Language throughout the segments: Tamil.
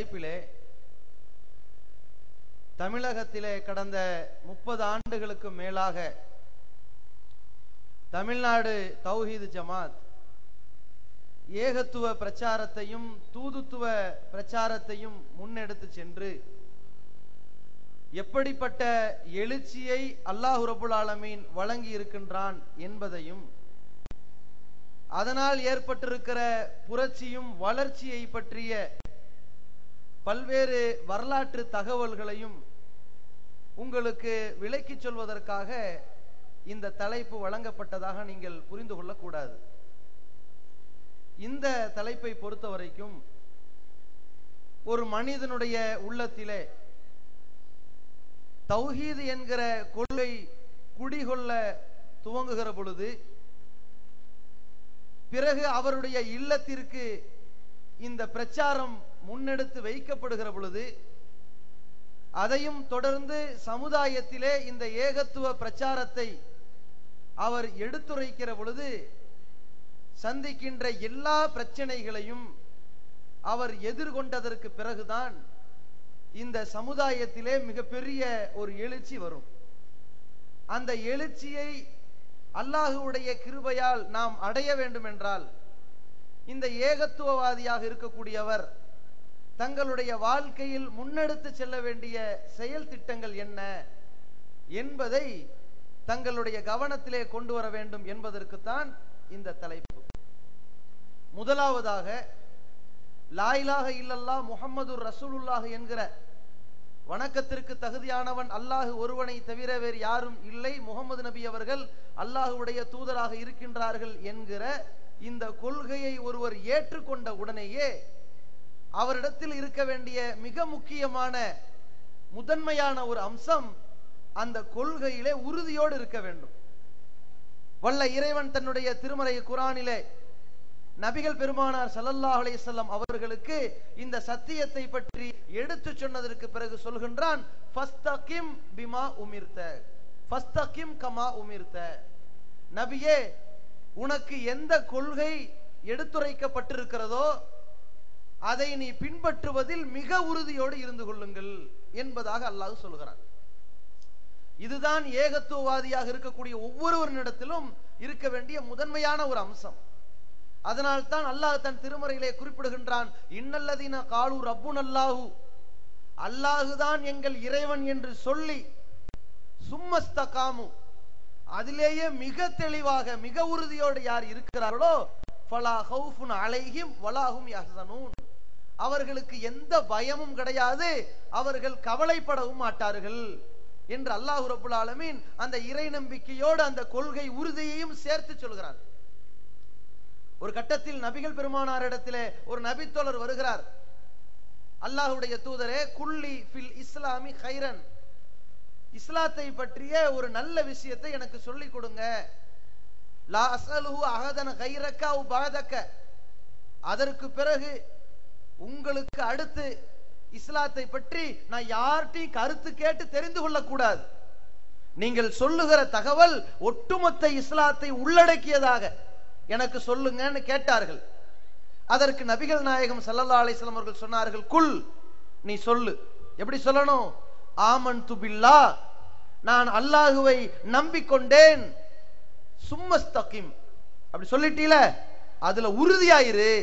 தலைப்பிலே தமிழகத்திலே கடந்த 30 ஆண்டுகளுக்கு மேலாக தமிழ்நாடு தௌஹீது ஜமாத் ஏகத்துவ பிரச்சாரத்தையும் தூதுத்துவ பிரச்சாரத்தையும் முன்னெடுத்து சென்று எப்படிப்பட்ட எழுச்சியை அல்லாஹ் ரப்புல் ஆலமீன் வழங்கி இருக்கின்றான் என்பதையும் அதனால் ஏற்பட்டிருக்கிற புரட்சியும் வளர்ச்சியை பற்றிய பல்வேறு வரலாற்று தகவல்களையும் உங்களுக்கு விளக்கிச் சொல்வதற்காக இந்த தலைப்பு வழங்கப்பட்டதாக நீங்கள் புரிந்து கொள்ளக்கூடாது. இந்த தலைப்பை பொறுத்த வரைக்கும் ஒரு மனிதனுடைய உள்ளத்திலே தௌஹீது என்கிற கொள்கை குடிகொள்ள துவங்குகிற பொழுது, பிறகு அவருடைய இல்லத்திற்கு இந்த பிரச்சாரம் முன்னெடுத்து வைக்கப்படுகிற பொழுது, அதையும் தொடர்ந்து சமுதாயத்திலே இந்த ஏகத்துவ பிரச்சாரத்தை அவர் எடுத்துரைக்கிற பொழுது சந்திக்கின்ற எல்லா பிரச்சனைகளையும் அவர் எதிர்கொண்டதற்கு பிறகுதான் இந்த சமுதாயத்திலே மிகப்பெரிய ஒரு எழுச்சி வரும். அந்த எழுச்சியை அல்லாஹுடைய கிருபையால் நாம் அடைய வேண்டும் என்றால் இந்த ஏகத்துவவாதியாக இருக்கக்கூடியவர் தங்களுடைய வாழ்க்கையில் முன்னெடுத்து செல்ல வேண்டிய செயல் திட்டங்கள் என்ன என்பதை தங்களுடைய கவனத்திலே கொண்டு வர வேண்டும் என்பதற்குத்தான் இந்த தலைப்பு. முதலாவதாக லா இலாஹ இல்லல்லாஹ் முஹம்மதுர் ரசூலுல்லாஹ் என்கிற வணக்கத்திற்கு தகுதியானவன் அல்லாஹ் ஒருவனை தவிர வேறு யாரும் இல்லை, முகமது நபி அவர்கள் அல்லாஹுடைய தூதராக இருக்கின்றார்கள் என்கிற இந்த கொள்கையை ஒருவர் ஏற்றுக்கொண்ட உடனேயே அவரிடத்தில் இருக்க வேண்டிய மிக முக்கியமான முதன்மையான ஒரு அம்சம் அந்த கொள்கையிலே உறுதியோடு இருக்க வேண்டும். வல்ல இறைவன் தன்னுடைய திருமறை குர்ஆனிலே நபிகள் பெருமானார் ஸல்லல்லாஹு அலைஹி வஸல்லம் அவர்களுக்கு இந்த சத்தியத்தை பற்றி எடுத்து சொன்னதற்கு பிறகு சொல்கின்றான், ஃபஸ்தகிம் பிமா உமிர்த, ஃபஸ்தகிம் கமா உமிர்த. நபியே, உனக்கு எந்த கொள்கை எடுத்துரைக்கப்பட்டிருக்கிறதோ அதை நீ பின்பற்றுவதில் மிக உறுதியோடு இருந்து கொள்ளுங்கள் என்பதாக அல்லாஹ் சொல்கிறான். இதுதான் ஏகத்துவவாதியாக இருக்கக்கூடிய ஒவ்வொருவரிடத்திலும் இருக்க வேண்டிய முதன்மையான ஒரு அம்சம். அதனால் தான் அல்லாஹ் தன் திருமறையிலே குறிப்பிடுகின்றான், இன்னல்லதீன காலு ரப்புனல்லாஹு, அல்லாஹுதான் எங்கள் இறைவன் என்று சொல்லி சும்மஸ்தகாமு, அதிலேயே மிக தெளிவாக மிக உறுதியோடு யார் இருக்கிறார்களோ ஃபலா ஹவுஃபுன் அலைஹிம் வலாஹும் யஹ்ஸனூன், அவர்களுக்கு எந்த பயமும் கிடையாது, அவர்கள் கவலைப்படவும் மாட்டார்கள் என்று அல்லாஹ் ரப்புல் ஆலமீன் அந்த இறை நம்பிக்கையோடு அந்த கொள்கை உறுதியையும் சேர்த்து சொல்கிறார். ஒரு கட்டத்தில் நபிகள் பெருமானாரிடத்திலே ஒரு நபித்தோழர் வருகிறார். அல்லாஹ்வுடைய தூதரே, குல்லி ஃபில் இஸ்லாமி கைரன், இஸ்லாத்தை பற்றிய ஒரு நல்ல விஷயத்தை எனக்கு சொல்லிக் கொடுங்க. லா அஸ்அலுஹு அஹதன் கைரக அவ் பஅதக, அதற்கு பிறகு உங்களுக்கு அடுத்து இஸ்லாத்தை பற்றி நான் யார்ட்டையும் கருத்து கேட்டு தெரிந்து கொள்ளக்கூடாது. நீங்கள் சொல்லுகிற தகவல் ஒட்டுமொத்த இஸ்லாத்தை உள்ளடக்கியதாக எனக்கு சொல்லுங்கன்னு கேட்டார்கள். அதற்கு நபிகள் நாயகம் ஸல்லல்லாஹு அலைஹி வஸல்லம் அவர்கள் சொன்னார்கள், குல், நீ சொல்லு. எப்படி சொல்லணும்? ஆமன்து பில்லாஹ், நான் அல்லாஹுவை நம்பிக்கொண்டேன், சும்மஸ்தகிம், அப்படி சொல்லிட்டீல, அதுல உறுதியாயிரு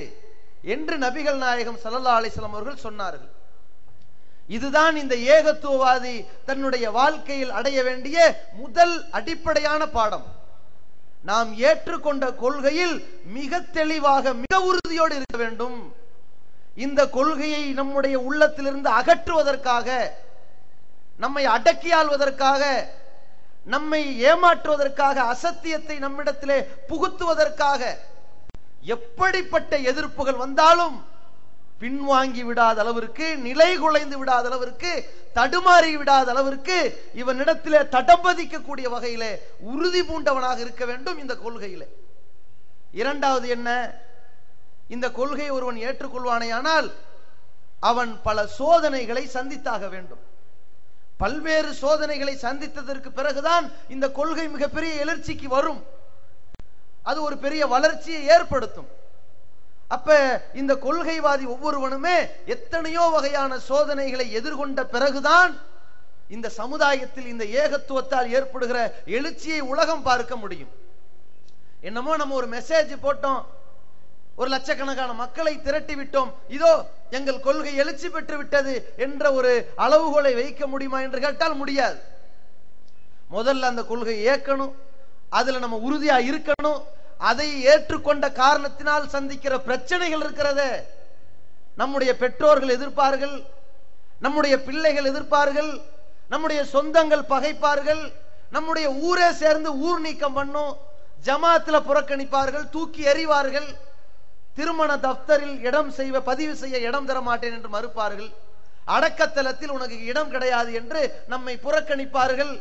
என்று நபிகள் நாயகம் ஸல்லல்லாஹு அலைஹி வஸல்லம் அவர்கள் சொன்னார்கள். இதுதான் இந்த ஏகத்துவவாதி தன்னுடைய வாழ்க்கையில் அடைய வேண்டிய முதல் அடிப்படையான பாடம். நாம் ஏற்றுக்கொண்ட கொள்கையில் மிக தெளிவாக மிக உறுதியோடு இருக்க வேண்டும். இந்த கொள்கையை நம்முடைய உள்ளத்திலிருந்து அகற்றுவதற்காக, நம்மை அடக்கியாள்வதற்காக, நம்மை ஏமாற்றுவதற்காக, அசத்தியத்தை நம்மிடத்திலே புகுத்துவதற்காக எப்படிப்பட்ட எதிர்ப்புகள் வந்தாலும் பின்வாங்கி விடாத அளவிற்கு, நிலை குலைந்து விடாத அளவிற்கு, தடுமாறி விடாத அளவிற்கு இவனிடத்திலே தடம்பதிக்கக்கூடிய வகையிலே உறுதி பூண்டவனாக இருக்க வேண்டும் இந்த கொள்கையிலே. இரண்டாவது என்ன? இந்த கொள்கையை ஒருவன் ஏற்றுக்கொள்வானேயானால் அவன் பல சோதனைகளை சந்தித்தாக வேண்டும். பல்வேறு சோதனைகளை சந்தித்ததற்கு பிறகுதான் இந்த கொள்கை மிகப்பெரிய எழுச்சிக்கு வரும். அது ஒரு பெரிய வளர்ச்சியை ஏற்படுத்தும். அப்ப இந்த கொள்கைவாதி ஒவ்வொருவனுமே எத்தனையோ வகையான சோதனைகளை எதிர்கொண்ட பிறகுதான் இந்த சமுதாயத்தில் இந்த ஏகத்துவத்தால் ஏற்படுகிற எழுச்சியை உலகம் பார்க்க முடியும். என்னமோ நம்ம ஒரு மெசேஜ் போட்டோம், ஒரு லட்சக்கணக்கான மக்களை திரட்டி விட்டோம், இதோ எங்கள் கொள்கை எழுச்சி பெற்று விட்டது என்ற ஒரு அளவுகோலை வைக்க முடியுமா என்று கேட்டால் முடியாது. முதல்ல அந்த கொள்கையை ஏற்கணும், அதுல நம்ம உறுதியா இருக்கணும். அதை ஏற்றுக்கொண்ட காரணத்தினால் சந்திக்கிற பிரச்சனைகள் இருக்கிறதே, நம்முடைய பெற்றோர்கள் எதிர்ப்பார்கள், நம்முடைய பிள்ளைகள் எதிர்ப்பார்கள், நம்முடைய சொந்தங்கள் பகைப்பார்கள், நம்முடைய ஊரே சேர்ந்து ஊர் நீக்கம் பண்ணும், ஜமாத்துல புறக்கணிப்பார்கள், தூக்கி எறிவார்கள், திருமண தப்தரில் இடம் பதிவு செய்ய இடம் தர மாட்டேன் என்று மறுப்பார்கள், அடக்கத்தலத்தில் உனக்கு இடம் கிடையாது என்று நம்மை புறக்கணிப்பார்கள்.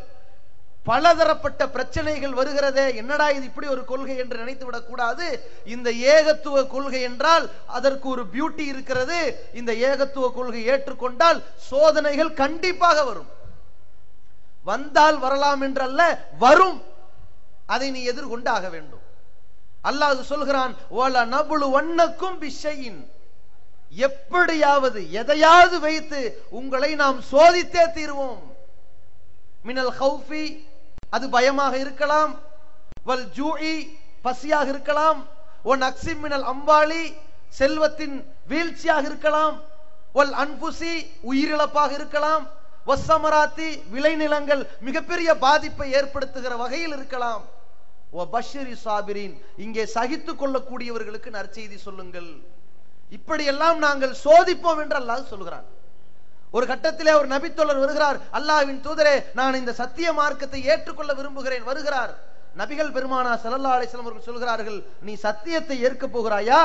பலதரப்பட்ட பிரச்சனைகள் வருகிறதே, என்னடா இது இப்படி ஒரு கொள்கை என்று நினைத்து விடக் கூடாது. இந்த ஏகத்துவ கொள்கை என்றால் அதற்கு ஒரு பியூட்டி இருக்கிறது. இந்த ஏகத்துவ கொள்கை ஏற்றுக்கொண்டால் சோதனைகள் கண்டிப்பாக வரும். வந்தால் வரலாம் என்றல்ல, வரும். அதை நீ எதிர்கொண்டு ஆக வேண்டும். அல்லாஹ் சொல்கிறான், வல நபுலு வன்னக்கும் பிஷையின், எப்படியாவது எதையாவது வைத்து உங்களை நாம் சோதித்தே தீர்வோம். மினல் ஹௌஃபி, அது பயமாக இருக்கலாம், வல் ஜூஇ, பசியாக இருக்கலாம், ஒன் அக்ஸிம் மினல் அம்வாலி, செல்வத்தின் வீழ்ச்சியாக இருக்கலாம், வல் அன்புசி, உயிரிழப்பாக இருக்கலாம், வஸ்ஸமராத்தி, விளைநிலங்கள் மிகப்பெரிய பாதிப்பை ஏற்படுத்துகிற வகையில் இருக்கலாம். வபஷ்ஷிரி சாபிரீன், இங்கே சகித்துக் கொள்ளக்கூடியவர்களுக்கு நற்செய்தி சொல்லுங்கள். இப்படியெல்லாம் நாங்கள் சோதிப்போம் என்று அல்லாஹ் சொல்கிறான். ஒரு கட்டத்திலே ஒரு நபித்தோழர் வருகிறார், அல்லாஹ்வின் தூதரே, நான் இந்த சத்திய மார்க்கத்தை ஏற்றுக்கொள்ள விரும்புகிறேன். வருகிறார், நபிகள் பெருமானா ஸல்லல்லாஹு அலைஹி வஸல்லம் அவர்கள் சொல்கிறார்கள், நீ சத்தியத்தை ஏற்க போகிறாயா,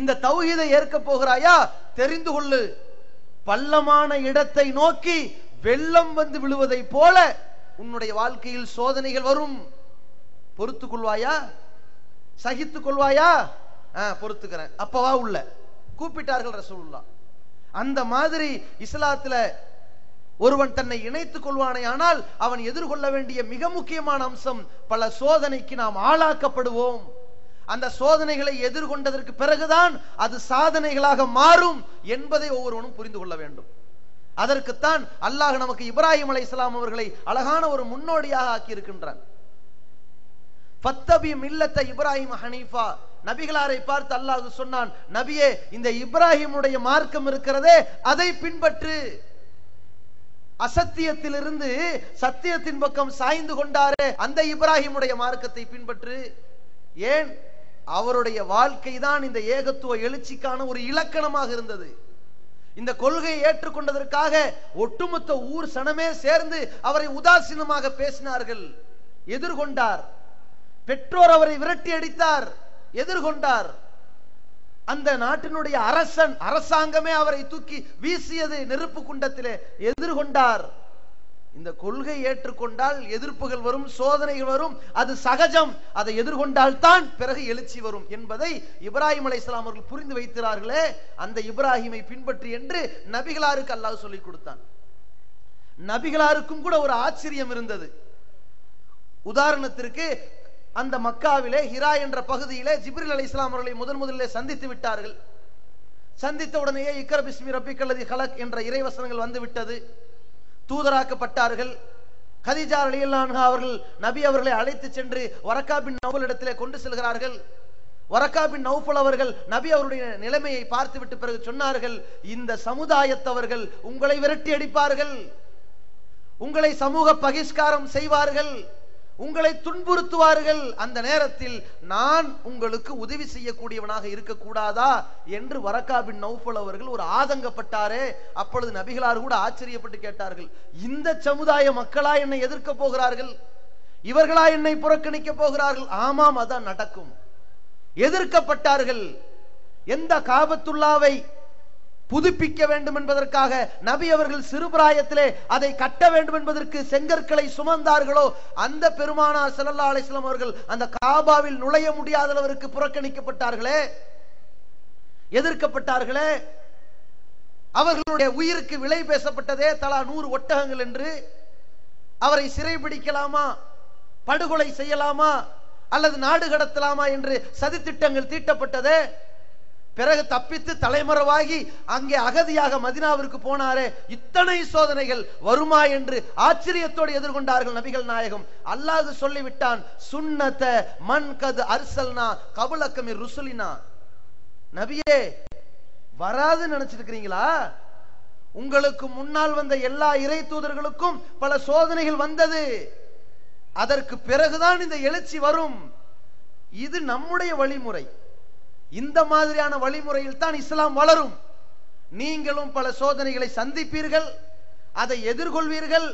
இந்த தௌஹீதை ஏற்க போகிறாயா, தெரிந்து கொள்ளு, பள்ளமான இடத்தை நோக்கி வெள்ளம் வந்து விழுவதை போல உன்னுடைய வாழ்க்கையில் சோதனைகள் வரும். பொறுத்துக் கொள்வாயா, சகித்துக் கொள்வாயா? பொறுத்துக்கிறேன், அப்பவா உள்ள கூப்பிட்டார்கள் ரசூலுல்லாஹ். அந்த மாதிரி இஸ்லாத்துல ஒருவன் தன்னை இணைத்துக் கொள்வானே ஆனால் அவன் எதிர்கொள்ள வேண்டிய மிக முக்கியமான அம்சம், பல சோதனைக்கு நாம் ஆளாக்கப்படுவோம். அந்த சோதனைகளை எதிர்கொண்டதற்கு பிறகுதான் அது சாதனைகளாக மாறும் என்பதை ஒவ்வொருவனும் புரிந்து கொள்ள வேண்டும். அதற்குத்தான் அல்லாஹ் நமக்கு இப்ராஹிம் அலைஹிஸ்ஸலாம் அவர்களை அழகான ஒரு முன்னோடியாக ஆக்கி இருக்கின்றான். ஃபத்தபி மில்லத்த இப்ராஹிம் ஹனீஃபா, நபிகளாரை பார்த்து அல்லாஹ் சொன்னான், நபியே, இந்த இப்ராஹிமுடைய மார்க்கம் இருக்கிறதே அதை பின்பற்று. அசத்தியத்திலிருந்து சத்தியத்தின் பக்கம் சாய்ந்து கொண்டாரே அந்த இப்ராஹிமுடைய மார்க்கத்தை பின்பற்று. ஏன்? அவருடைய வாழ்க்கை தான் இந்த ஏகத்துவ எழுச்சிக்கான ஒரு இலக்கணமாக இருந்தது. இந்த கொள்கையை ஏற்றுக்கொண்டதற்காக ஒட்டுமொத்த ஊர் சனமே சேர்ந்து அவரை உதாசீனமாக பேசினார்கள். எதிர்கொண்டார். பெற்றோர் அவரை விரட்டி அடித்தார், எதிர்கொண்டார். அந்த நாட்டினுடைய அரசாங்கமே அவரை தூக்கி வீசியது நெருப்பு குண்டத்திலே, எதிர்கொண்டார். இந்த கொள்கை ஏற்றுக்கொண்டால் எதிர்ப்புகள் வரும், சோதனைகள் வரும், அது சகஜம். அதை எதிர்கொண்டால் தான் பிறகு எழுச்சி வரும் என்பதை இப்ராஹிம் அலைஹிஸ்ஸலாம் அவர்கள் புரிந்து வைத்தார்களே, அந்த இப்ராஹிமை பின்பற்றி என்று நபிகளாருக்கு அல்லாஹ் சொல்லிக் கொடுத்தான். நபிகளாருக்கும் கூட ஒரு ஆச்சரியம் இருந்தது. உதாரணத்திற்கு, அந்த மக்காவிலே ஹிரா என்ற பகுதியிலே ஜிப்ரீல் அலைஹிஸ்ஸலாம் அவர்களை முதலிலே சந்தித்து விட்டார்கள். சந்தித்த உடனேயே இக்ரா பிஸ்மி ரப்பிக்கல்லதி ஹலக் என்ற இறைவசனங்கள் வந்து விட்டது. தூதராக்கப்பட்டார்கள். கதீஜா ரலியல்லாஹு அன்ஹா அவர்கள் நபி அவர்களை அழைத்து சென்று வரக்கா பின் நௌஃபல் இடத்திலே கொண்டு செல்கிறார்கள். வரக்கா பின் நௌஃபல் அவர்கள் நபி அவருடைய நிலைமையை பார்த்துவிட்டு பிறகு சொன்னார்கள், இந்த சமுதாயத்தவர்கள் உங்களை விரட்டி அடிப்பார்கள், உங்களை சமூக பகிஷ்காரம் செய்வார்கள், உங்களை துன்புறுத்துவார்கள். அந்த நேரத்தில் நான் உங்களுக்கு உதவி செய்யக்கூடியவனாக இருக்கக்கூடாதா என்று வரக்கா பின் நௌஃபல் அவர்கள் ஒரு ஆதங்கப்பட்டாரே. அப்பொழுது நபிகளார் கூட ஆச்சரியப்பட்டு கேட்டார்கள், இந்த சமுதாய மக்களா என்னை எதிர்க்க போகிறார்கள், இவர்களா என்னை புறக்கணிக்க போகிறார்கள்? ஆமாம், அதான் நடக்கும். எதிர்க்கப்பட்டார்கள். எந்த காபத்துல்லாவை புதுப்பிக்க வேண்டும் என்பதற்காக நபி அவர்கள் சிறுபிராயத்திலே அதை கட்ட வேண்டும் என்பதற்கு செங்கற்களை சுமந்தார்களோ, அந்த பெருமானார் ஸல்லல்லாஹு அலைஹி வஸல்லம் அவர்கள் அந்த காபாவில் நுழைய முடியாத அளவிற்கு புறக்கணிக்கப்பட்டார்களே, எதிர்க்கப்பட்டார்களே. அவர்களுடைய உயிருக்கு விலை பேசப்பட்டதே, தலா 100 ஒட்டகங்கள் என்று. அவரை சிறைபிடிக்கலாமா, படுகொலை செய்யலாமா, அல்லது நாடு கடத்தலாமா என்று சதித்திட்டங்கள் தீட்டப்பட்டது. பிறகு தப்பித்து தலைமறைவாகி அங்கே அகதியாக மதினாவிற்கு போனாரே, இத்தனை சோதனைகள் வருமா என்று ஆச்சரியத்தோடு எதிர்கொண்டார்கள் நபிகள் நாயகம். அல்லாஹ் சொல்லிவிட்டான், சுன்னத மன் கத் அர்சல்னா கபலக மிர் ருசுலினா. நபியே, வராது நினைச்சிட்டு இருக்கிறீங்களா? உங்களுக்கு முன்னால் வந்த எல்லா இறை தூதர்களுக்கும் பல சோதனைகள் வந்தது. அதற்கு பிறகுதான் இந்த எழுச்சி வரும். இது நம்முடைய வழிமுறை. இந்த மாதிரியான வழிமுறையில் தான் இஸ்லாம் வளரும். நீங்களும் பல சோதனைகளை சந்திப்பீர்கள், அதை எதிர்கொள்வீர்கள்.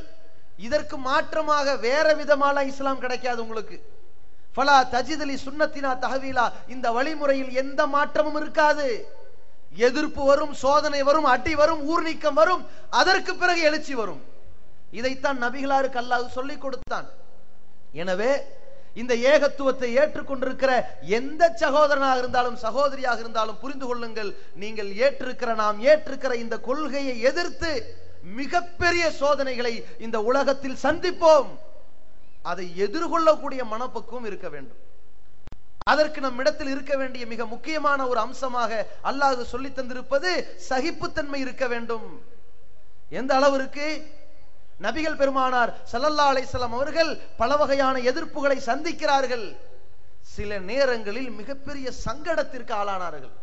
இதற்கு மாற்றமாக வேற விதமான இஸ்லாம் கிடைக்காது உங்களுக்கு. ஃபலா தஜிதலி சுன்னத்தினா தஹவீலா. இந்த வழிமுறையில் எந்த மாற்றமும் இருக்காது. எதிர்ப்பு வரும், சோதனை வரும், அடி வரும், ஊர் நீக்கம் வரும், அதற்கு பிறகு எழுச்சி வரும். இதைத்தான் நபிகளாருக்கு அல்லாஹ் சொல்லிக் கொடுத்தான். எனவே இந்த ஏகத்துவத்தை ஏற்றுக்கொண்டிருக்கிற எந்த சகோதரனாக இருந்தாலும் சகோதரியாக இருந்தாலும் புரிந்து கொள்ளுங்கள், நீங்கள் நாம் ஏற்றிருக்கிற இந்த கொள்கையை எதிர்த்து மிகப்பெரிய சோதனைகளை இந்த உலகத்தில் சந்திப்போம். அதை எதிர்கொள்ளக்கூடிய மனப்பக்குவம் இருக்க வேண்டும். அதற்கு நம் இடத்தில் இருக்க வேண்டிய மிக முக்கியமான ஒரு அம்சமாக அல்லாஹ் சொல்லி தந்திருப்பது சகிப்புத்தன்மை இருக்க வேண்டும். எந்த அளவிற்கு? நபிகள் பெருமானார் ஸல்லல்லாஹு அலைஹி வஸல்லம் அவர்கள் பல வகையான எதிர்ப்புகளை சந்திக்கிறார்கள். சில நேரங்களில் மிகப்பெரிய சங்கடத்திற்கு ஆளானார்கள்.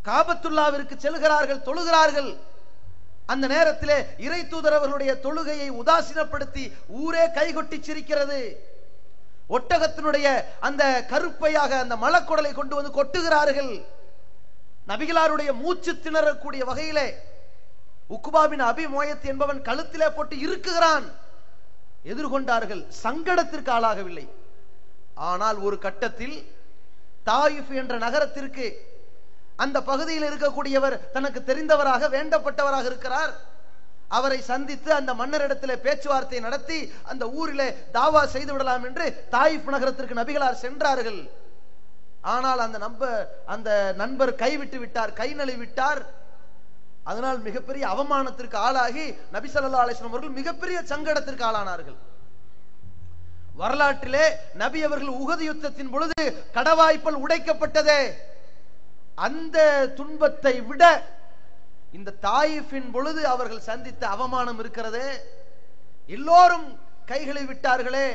காபத்துல்லாவிற்கு செல்கிறார்கள், தொழுகிறார்கள். அந்த நேரத்திலே இறை தூதர் அவர்களுடைய தொழுகையை உதாசீனப்படுத்தி ஊரே கைகொட்டி சிரிக்கிறது. ஒட்டகத்தினுடைய அந்த கருப்பையாக அந்த மலக்குடலை கொண்டு வந்து கொட்டுகிறார்கள். நபிகளாருடைய மூச்சு திணறக்கூடிய வகையிலே உக்பாபின் அபி மோயத் என்பவன் கழுத்திலே போட்டு இருக்குகிறான். எதிர்கொண்டார்கள், சங்கடத்திற்கு ஆளாகவில்லை. ஆனால் ஒரு கட்டத்தில் தாயிஃப் என்ற நகரத்திற்கு அந்த பகுதியில் இருக்கக்கூடியவர் தனக்கு தெரிந்தவராக வேண்டப்பட்டவராக இருக்கிறார். அவரை சந்தித்து அந்த மன்னரிடத்திலே பேச்சுவார்த்தை நடத்தி அந்த ஊரிலே தாவா செய்து விடலாம் என்று தாயிஃப் நகரத்திற்கு நபிகளார் சென்றார்கள். ஆனால் அந்த நண்பர் கைவிட்டு விட்டார், கை நழுவி விட்டார். அதனால் மிகப்பெரிய அவமானத்திற்கு ஆளாகி நபி ஸல்லல்லாஹு அலைஹி வஸல்லம் அவர்கள் மிகப்பெரிய சங்கடத்திற்கு ஆளானார்கள். வரலாற்றிலே நபி அவர்கள் உஹது யுத்தத்தின் பொழுது கடவாய்ப்பல் உடைக்கப்பட்டதே, அந்த துன்பத்தை விட இந்த தாயிஃபின் பொழுது அவர்கள் சந்தித்த அவமானம் இருக்கிறதே. எல்லோரும் கைகளை விட்டார்களே,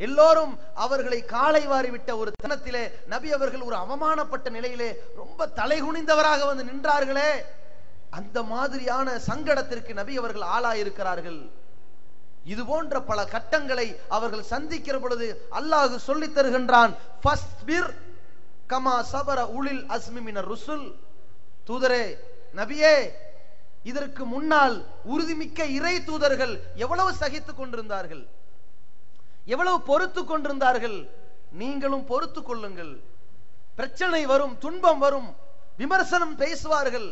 எல்லோரும் அவர்களை காலை வாரி விட்ட ஒரு தருணத்திலே நபி அவர்கள் ஒரு அவமானப்பட்ட நிலையிலே ரொம்ப தலைகுனிந்தவராக வந்து நின்றார்களே, அந்த மாதிரியான சங்கடத்திற்கு நபி அவர்கள் ஆளாயிருக்கிறார்கள். இது போன்ற பல கட்டங்களை அவர்கள் சந்திக்கிற பொழுது அல்லாஹ் சொல்லி தருகின்றான், ஃபஸ்பிர் கமா சபர உலில் அஸ்மி மினர் ருசுல். தூதரே, நபியே, இதற்கு முன்னால் உறுதிமிக்க இறை தூதர்கள் எவ்வளவு சகித்துக் கொண்டிருந்தார்கள், எவ்வளவு பொறுத்து கொண்டிருந்தார்கள். நீங்களும் பொறுத்து கொள்ளுங்கள். பிரச்சனை வரும், துன்பம் வரும், விமர்சனம் பேசுவார்கள்,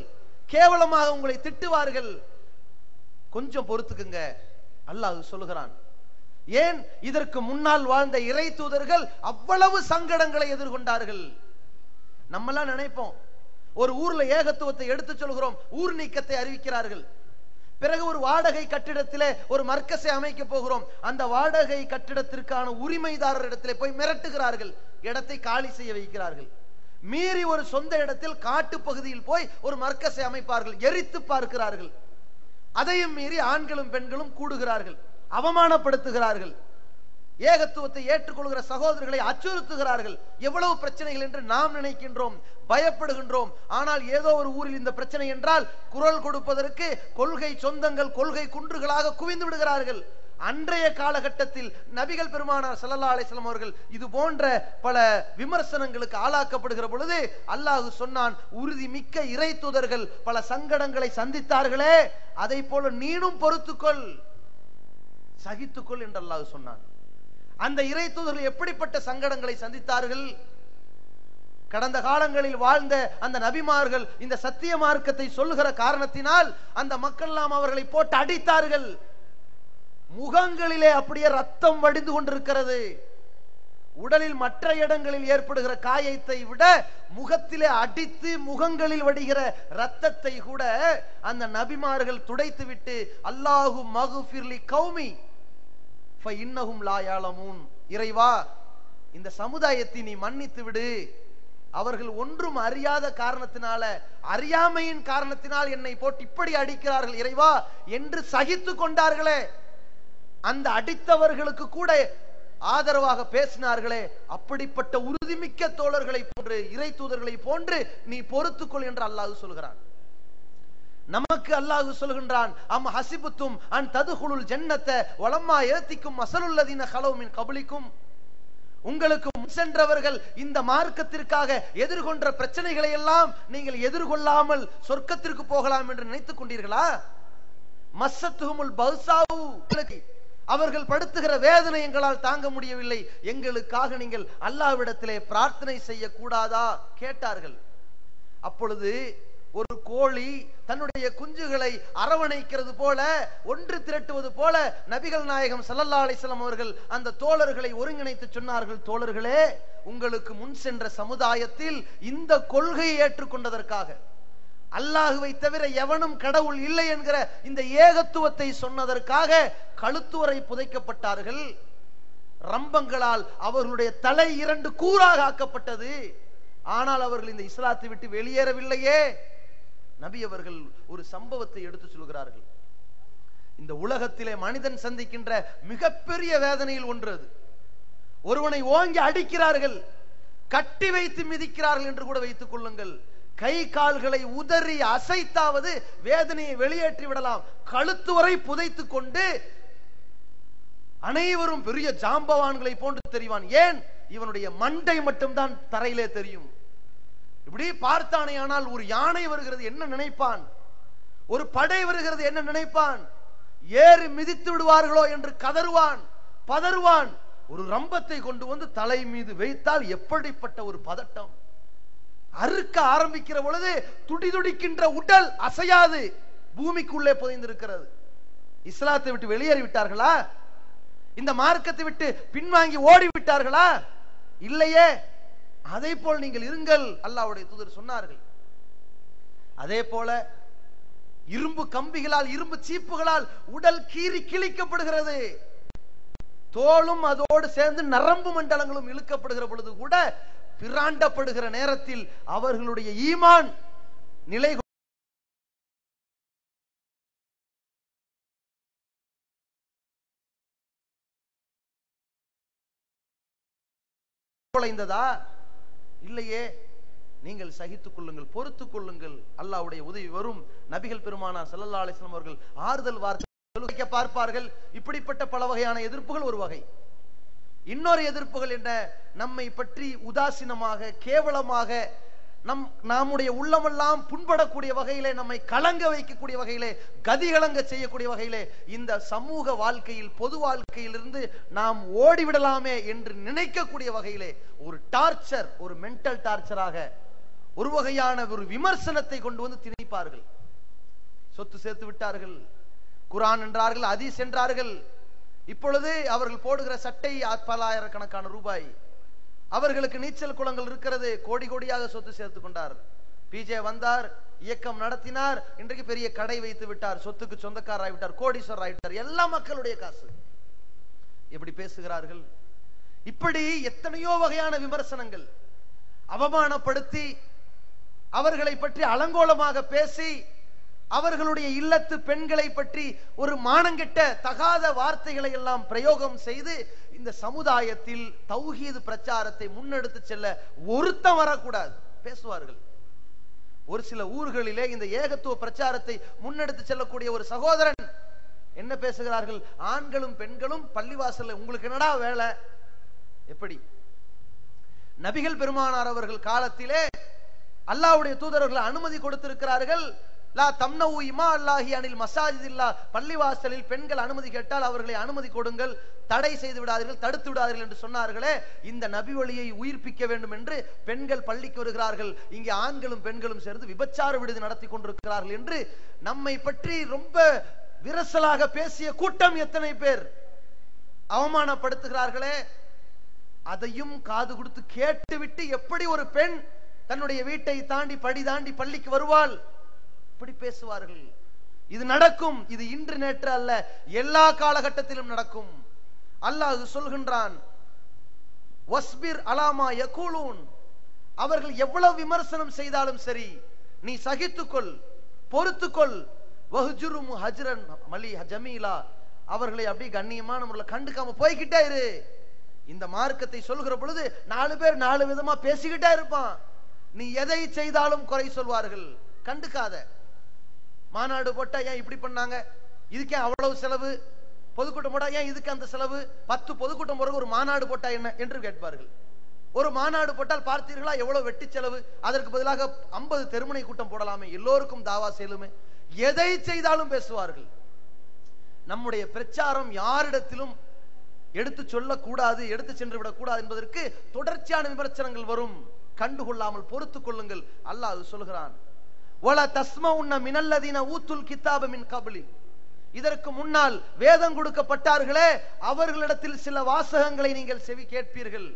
கேவலமாக உங்களை திட்டுவார்கள், கொஞ்சம் பொறுத்துக்குங்க அல்லாஹ் சொல்லுகிறான். ஏன்? இதற்கு முன்னால் வாழ்ந்த இறை தூதர்கள் அவ்வளவு சங்கடங்களை எதிர்கொண்டார்கள். நம்மெல்லாம் நினைப்போம், ஒரு ஊர்ல ஏகத்துவத்தை எடுத்து சொல்கிறோம், ஊர் நீக்கத்தை அறிவிக்கிறார்கள். பிறகு ஒரு வாடகை கட்டிடத்திலே ஒரு மர்க்கஸை அமைக்க போகிறோம், அந்த வாடகை கட்டிடத்திற்கான உரிமைதாரர் இடத்திலே போய் மிரட்டுகிறார்கள், இடத்தை காலி செய்ய வைக்கிறார்கள். மீறி ஒரு சொந்த இடத்தில் காட்டு பகுதியில் போய் ஒரு மர்க்கஸை அமைப்பார்கள், எரித்து பார்க்கிறார்கள். அதையும் மீறி ஆண்களும் பெண்களும் கூடுகிறார்கள், அவமானப்படுத்துகிறார்கள், ஏகத்துவத்தை ஏற்றுக்கொள்கிற சகோதரர்களை அச்சுறுத்துகிறார்கள். எவ்வளவு பிரச்சனைகள் என்று நாம் நினைக்கின்றோம், பயப்படுகின்றோம். ஆனால் ஏதோ ஒரு ஊரில் இந்த பிரச்சனை என்றால் குரல் கொடுப்பதற்கு கொள்கை சொந்தங்கள் கொள்கை குன்றுகளாக குவிந்து விடுகிறார்கள். அன்றைய காலகட்டத்தில் நபிகள் பெருமானார் ஸல்லல்லாஹு அலைஹி வஸல்லம் அவர்கள் இது போன்ற பல விமர்சனங்களுக்கு ஆளாக்கப்படுகிற பொழுது அல்லாஹ் சொன்னான், உறுதி மிக்க இறை தூதர்கள் பல சங்கடங்களை சந்தித்தார்களே, அதை போல நீனும் பொறுத்துக்கொள், சகித்துக்கொள் என்று அல்லாஹ் சொன்னான். அந்த இறை தூதர்கள் எப்படிப்பட்ட சங்கடங்களை சந்தித்தார்கள்? கடந்த காலங்களில் வாழ்ந்த அந்த நபிமார்கள் இந்த சத்திய மார்க்கத்தை சொல்லுகிற காரணத்தினால் அந்த மக்கள் எல்லாம் அவர்களை போட்டு அடித்தார்கள். முகங்களிலே அப்படியே ரத்தம் வடிந்து கொண்டிருக்கிறது. உடலில் மற்ற இடங்களில் ஏற்படுகிற காயத்தை விட முகத்திலே அடித்து முகங்களில் வடிகிற ரத்தத்தை கூட அந்த நபிமார்கள் துடைத்து விட்டு அல்லாஹு மக்ஃபிர்லி கௌமி ஃபஇன்னஹும் லா யஅலமூன், இறைவா இந்த சமுதாயத்தை நீ மன்னித்து விடு, அவர்கள் ஒன்றும் அறியாத காரணத்தினால, அறியாமையின் காரணத்தினால் என்னை போட்டு இப்படி அடிக்கிறார்கள் இறைவா என்று சகித்து கொண்டார்களே, அந்த அடித்தவர்களுக்கு கூட ஆதரவாக பேசினார்களே, அப்படிப்பட்ட உறுதிமிக்க தோழர்களை போன்று, இறை தூதர்களை போன்று நீ பொறுத்துக்கொள் என்று அல்லாஹ் சொல்கிறான். நமக்கு அல்லாஹ் சொல்கின்றான், அம் ஹசிபுத்தும் அன் ததுகுலுல் ஜன்னத்த வலம்மா யத்திக்கும் மஸலுல்லதீன கலவு மின் கப்லிக்கும், உங்களுக்கு முன் சென்றவர்கள் இந்த மார்க்கத்திற்காக எதிர்கொண்ட பிரச்சனைகளை எல்லாம் நீங்கள் எதிர்கொள்ளாமல் சொர்க்கத்திற்கு போகலாம் என்று நினைத்துக் கொண்டீர்களா? மஸ்ஸத்துஹுமுல் பௌசாவு, அவர்கள் படுத்துகிற வேதனை எங்களால் தாங்க முடியவில்லை, எங்களுக்காக நீங்கள் அல்லாஹ்விடத்திலே பிரார்த்தனை செய்ய கூடாதா கேட்டார்கள். அப்பொழுது ஒரு கோழி தன்னுடைய குஞ்சுகளை அரவணைக்கிறது போல, ஒன்று திரட்டுவது போல நபிகள் நாயகம் ஸல்லல்லாஹு அலைஹி வஸல்லம் அவர்கள் அந்த தோழர்களை ஒருங்கிணைத்து சொன்னார்கள், தோழர்களே, உங்களுக்கு முன் சென்ற சமுதாயத்தில் இந்த கொள்கையை ஏற்றுக்கொண்டதற்காக, அல்லாஹுவை தவிர எவனும் கடவுள் இல்லை என்கிற இந்த ஏகத்துவத்தை சொன்னதற்காக கழுத்துவரை புதைக்கப்பட்டார்கள். ரம்பங்களால் அவர்களுடைய தலை 2 கூறாக ஆக்கப்பட்டது. ஆனால் அவர்கள் இந்த இஸ்லாத்தை விட்டு வெளியேறவில்லையே. நபி அவர்கள் ஒரு சம்பவத்தை எடுத்து சொல்கிறார்கள். இந்த உலகத்திலே மனிதன் சந்திக்கின்ற மிகப்பெரிய வேதனையில் ஒன்று அது. ஒருவனை ஓங்கி அடிக்கிறார்கள், கட்டி வைத்து மிதிக்கிறார்கள் என்று கூட வைத்துக் கொள்ளுங்கள். கை கால்களை உதறி அசைத்தாவது வேதனையை வெளியேற்றி விடலாம். கழுத்து வரை புதைத்துக் கொண்டு அனைவரும் பெரிய ஜாம்பவான்களை போன்று தெரிவான். ஏன்? இவனுடைய மண்டை மட்டும்தான் தரையிலே தெரியும். இப்படி பார்த்தானே ஆனால் ஒரு யானை வருகிறது என்ன நினைப்பான், ஒரு படை வருகிறது என்ன நினைப்பான், ஏறி மிதித்து விடுவார்களோ என்று கதறுவான், பதறுவான். ஒரு ரம்பத்தை கொண்டு வந்து தலை மீது வைத்தால் எப்படிப்பட்ட ஒரு பதட்டம். அறுக்க ஆரம்பிக்கிற பொழுது துடிதுடிக்கின்ற உடல் அசையாது, பூமிக்குள்ளே புதைந்திருக்கிறது. இஸ்லாத்தை விட்டு வெளியேறி விட்டார்களா? இந்த மார்க்கத்தை விட்டு பின்வாங்கி ஓடி விட்டார்களா? இல்லையே. அதே போல் நீங்கள் இருங்கள், அல்லாஹ்வுடைய தூதர் சொன்னார்கள். அதே போல இரும்பு கம்பிகளால், இரும்பு சீப்புகளால் உடல் கீறி கிழிக்கப்படுகிறது. தோலும் அதோடு சேர்ந்து நரம்பு மண்டலங்களும் இழுக்கப்படுகிற பொழுது கூட பிராண்டப்படுகிற நேரத்தில் அவர்களுடைய ஈமான் நிலை குலைந்ததா? இல்லையே. நீங்கள் சகித்துக் கொள்ளுங்கள், பொறுத்துக் கொள்ளுங்கள், அல்லாஹ்வுடைய உதவி வரும். நபிகள் பெருமானார் ஸல்லல்லாஹு அலைஹி வஸல்லம் அவர்கள் ஆறுதல் வார்த்தை பார்ப்பார்கள். இப்படிப்பட்ட பல வகையான எதிர்ப்புகள் ஒரு வகை. இன்னொரு எதிர்ப்புகள் என்ன? நம்மை பற்றி உதாசீனமாக, கேவலமாக, நம்முடைய உள்ளமெல்லாம் புண்படக்கூடிய வகையிலே, நம்மை கலங்க வைக்கக்கூடிய வகையிலே, கதிகலங்க செய்யக்கூடிய வகையிலே, இந்த சமூக வாழ்க்கையில், பொது வாழ்க்கையிலிருந்து நாம் ஓடிவிடலாமே என்று நினைக்கக்கூடிய வகையிலே ஒரு டார்ச்சர், ஒரு மென்டல் டார்ச்சராக ஒரு வகையான ஒரு விமர்சனத்தை கொண்டு வந்து திணிப்பார்கள். சொத்து சேர்த்து விட்டார்கள், குர்ஆன் என்றார்கள், ஹதீஸ் என்றார்கள். இப்பொழுது அவர்கள் போடுகிற சட்டை பல்லாயிரக்கணக்கான ரூபாய். அவர்களுக்கு நீச்சல் குளங்கள் இருக்கிறது, கோடி கோடியாக சொத்து சேர்த்து கொண்டார். பிஜே வந்தார், இயக்கம் நடத்தினார், இன்றைக்கு பெரிய கடை வைத்து விட்டார், சொத்துக்கு சொந்தக்காரர் ஆகிவிட்டார், கோடீஸ்வரர் ஆகிவிட்டார். எல்லா மக்களுடைய காசு. எப்படி பேசுகிறார்கள்! இப்படி எத்தனையோ வகையான விமர்சனங்கள், அவமானப்படுத்தி அவர்களை பற்றி அலங்கோலமாக பேசி, அவர்களுடைய இல்லத்து பெண்களை பற்றி ஒரு மானங்கெட்ட தகாத வார்த்தைகளை எல்லாம் பிரயோகம் செய்து இந்த சமுதாயத்தில் தௌஹீது பிரச்சாரத்தை முன்னெடுத்து செல்ல ஒருத்தம் வரக்கூடாது பேசுவார்கள். ஒரு சில ஊர்களிலே இந்த ஏகத்துவ பிரச்சாரத்தை முன்னெடுத்து செல்லக்கூடிய ஒரு சகோதரன் என்ன பேசுகிறார்கள்? ஆண்களும் பெண்களும் பள்ளிவாசல்ல உங்களுக்கு என்னடா வேலை? எப்படி? நபிகள் பெருமானார் அவர்கள் காலத்திலே அல்லாஹ்வுடைய தூதர்கள் அனுமதி கொடுத்திருக்கிறார்கள். லா தம்னவு இமா அல்லாஹி அனில் மசாஜிதில்லா, பள்ளிவாசலில் பெண்கள் அனுமதி கேட்டால் அவர்களை அனுமதி கொடுங்கள், தடை செய்து விடாதீர்கள், தடுத்து விடாதீர்கள் என்று சொன்னார்களே. இந்த நபி வழியை உயிர்ப்பிக்க வேண்டும் என்று பெண்கள் பள்ளிக்கு வருகிறார்கள், இங்கே ஆண்களும் பெண்களும் சேர்ந்து விபச்சார விடுதி நடத்தி கொண்டிருக்கிறார்கள் என்று நம்மை பற்றி ரொம்ப விரசலாக பேசிய கூட்டம் எத்தனை பேர் அவமானப்படுத்துகிறார்களே. அதையும் காது கொடுத்து கேட்டுவிட்டு எப்படி ஒரு பெண் தன்னுடைய வீட்டை தாண்டி படி தாண்டி பள்ளிக்கு வருவாள்? இப்படி பேசுவார்கள். இது நடக்கும். இது இன்று நேற்று அல்ல, எல்லா காலகட்டத்திலும் நடக்கும். அல்லாஹ் சொல்கின்றான், வஸ்பிர் அலாமா யகூலூன், அவர்கள் எவ்வளவு விமர்சனம் செய்தாலும் சரி நீ சகித்துக்கொள், பொறுத்துக்கொள். வஹ்ஜுரும் ஹஜ்ரன் ஜமீலா, அவர்களை அப்படியே கண்ணியமான முறையில் கண்டுக்காம போய்கிட்டே இரு. இந்த மார்க்கத்தை சொல்கிற பொழுது 4 பேர் 4 விதமா பேசிக்கிட்டே இருப்பான். நீ எதை செய்தாலும் குறை சொல்வார்கள், கண்டுக்காத. மாநாடு போட்டா ஏன் இப்படி பண்ணாங்க, இதுக்கே அவ்வளவு செலவு, பொதுக்கூட்டம் போட்டா ஏன் இதுக்கு அந்த செலவு, 10 பொதுக்கூட்டம் போற ஒரு மாநாடு போட்டா என்ன என்று கேட்பார்கள். ஒரு மாநாடு போட்டால் பார்த்தீர்களா எவ்வளவு வெட்டி செலவு, அதற்கு பதிலாக 50 தெருமுனை கூட்டம் போடலாமே, எல்லோருக்கும் தாவா செய்யலுமே. எதை செய்தாலும் பேசுவார்கள். நம்முடைய பிரச்சாரம் யாரிடத்திலும் எடுத்து சொல்லக்கூடாது, எடுத்து சென்று விடக்கூடாது என்பதற்கு தொடர்ச்சியான விமர்சனங்கள் வரும். கண்டுகொள்ளாமல் பொறுத்துக் கொள்ளுங்கள். அல்லாஹ் சொல்கிறான், வலா தஸ்மஉன்ன மினல்லதீன ஊத்துல் கிதாப மின் கப்லி, இதற்கு முன்னால் வேதம் கொடுக்கப்பட்டார்களே அவர்களிடத்தில் சில வாசகங்களை நீங்கள் செவி கேட்பீர்கள்.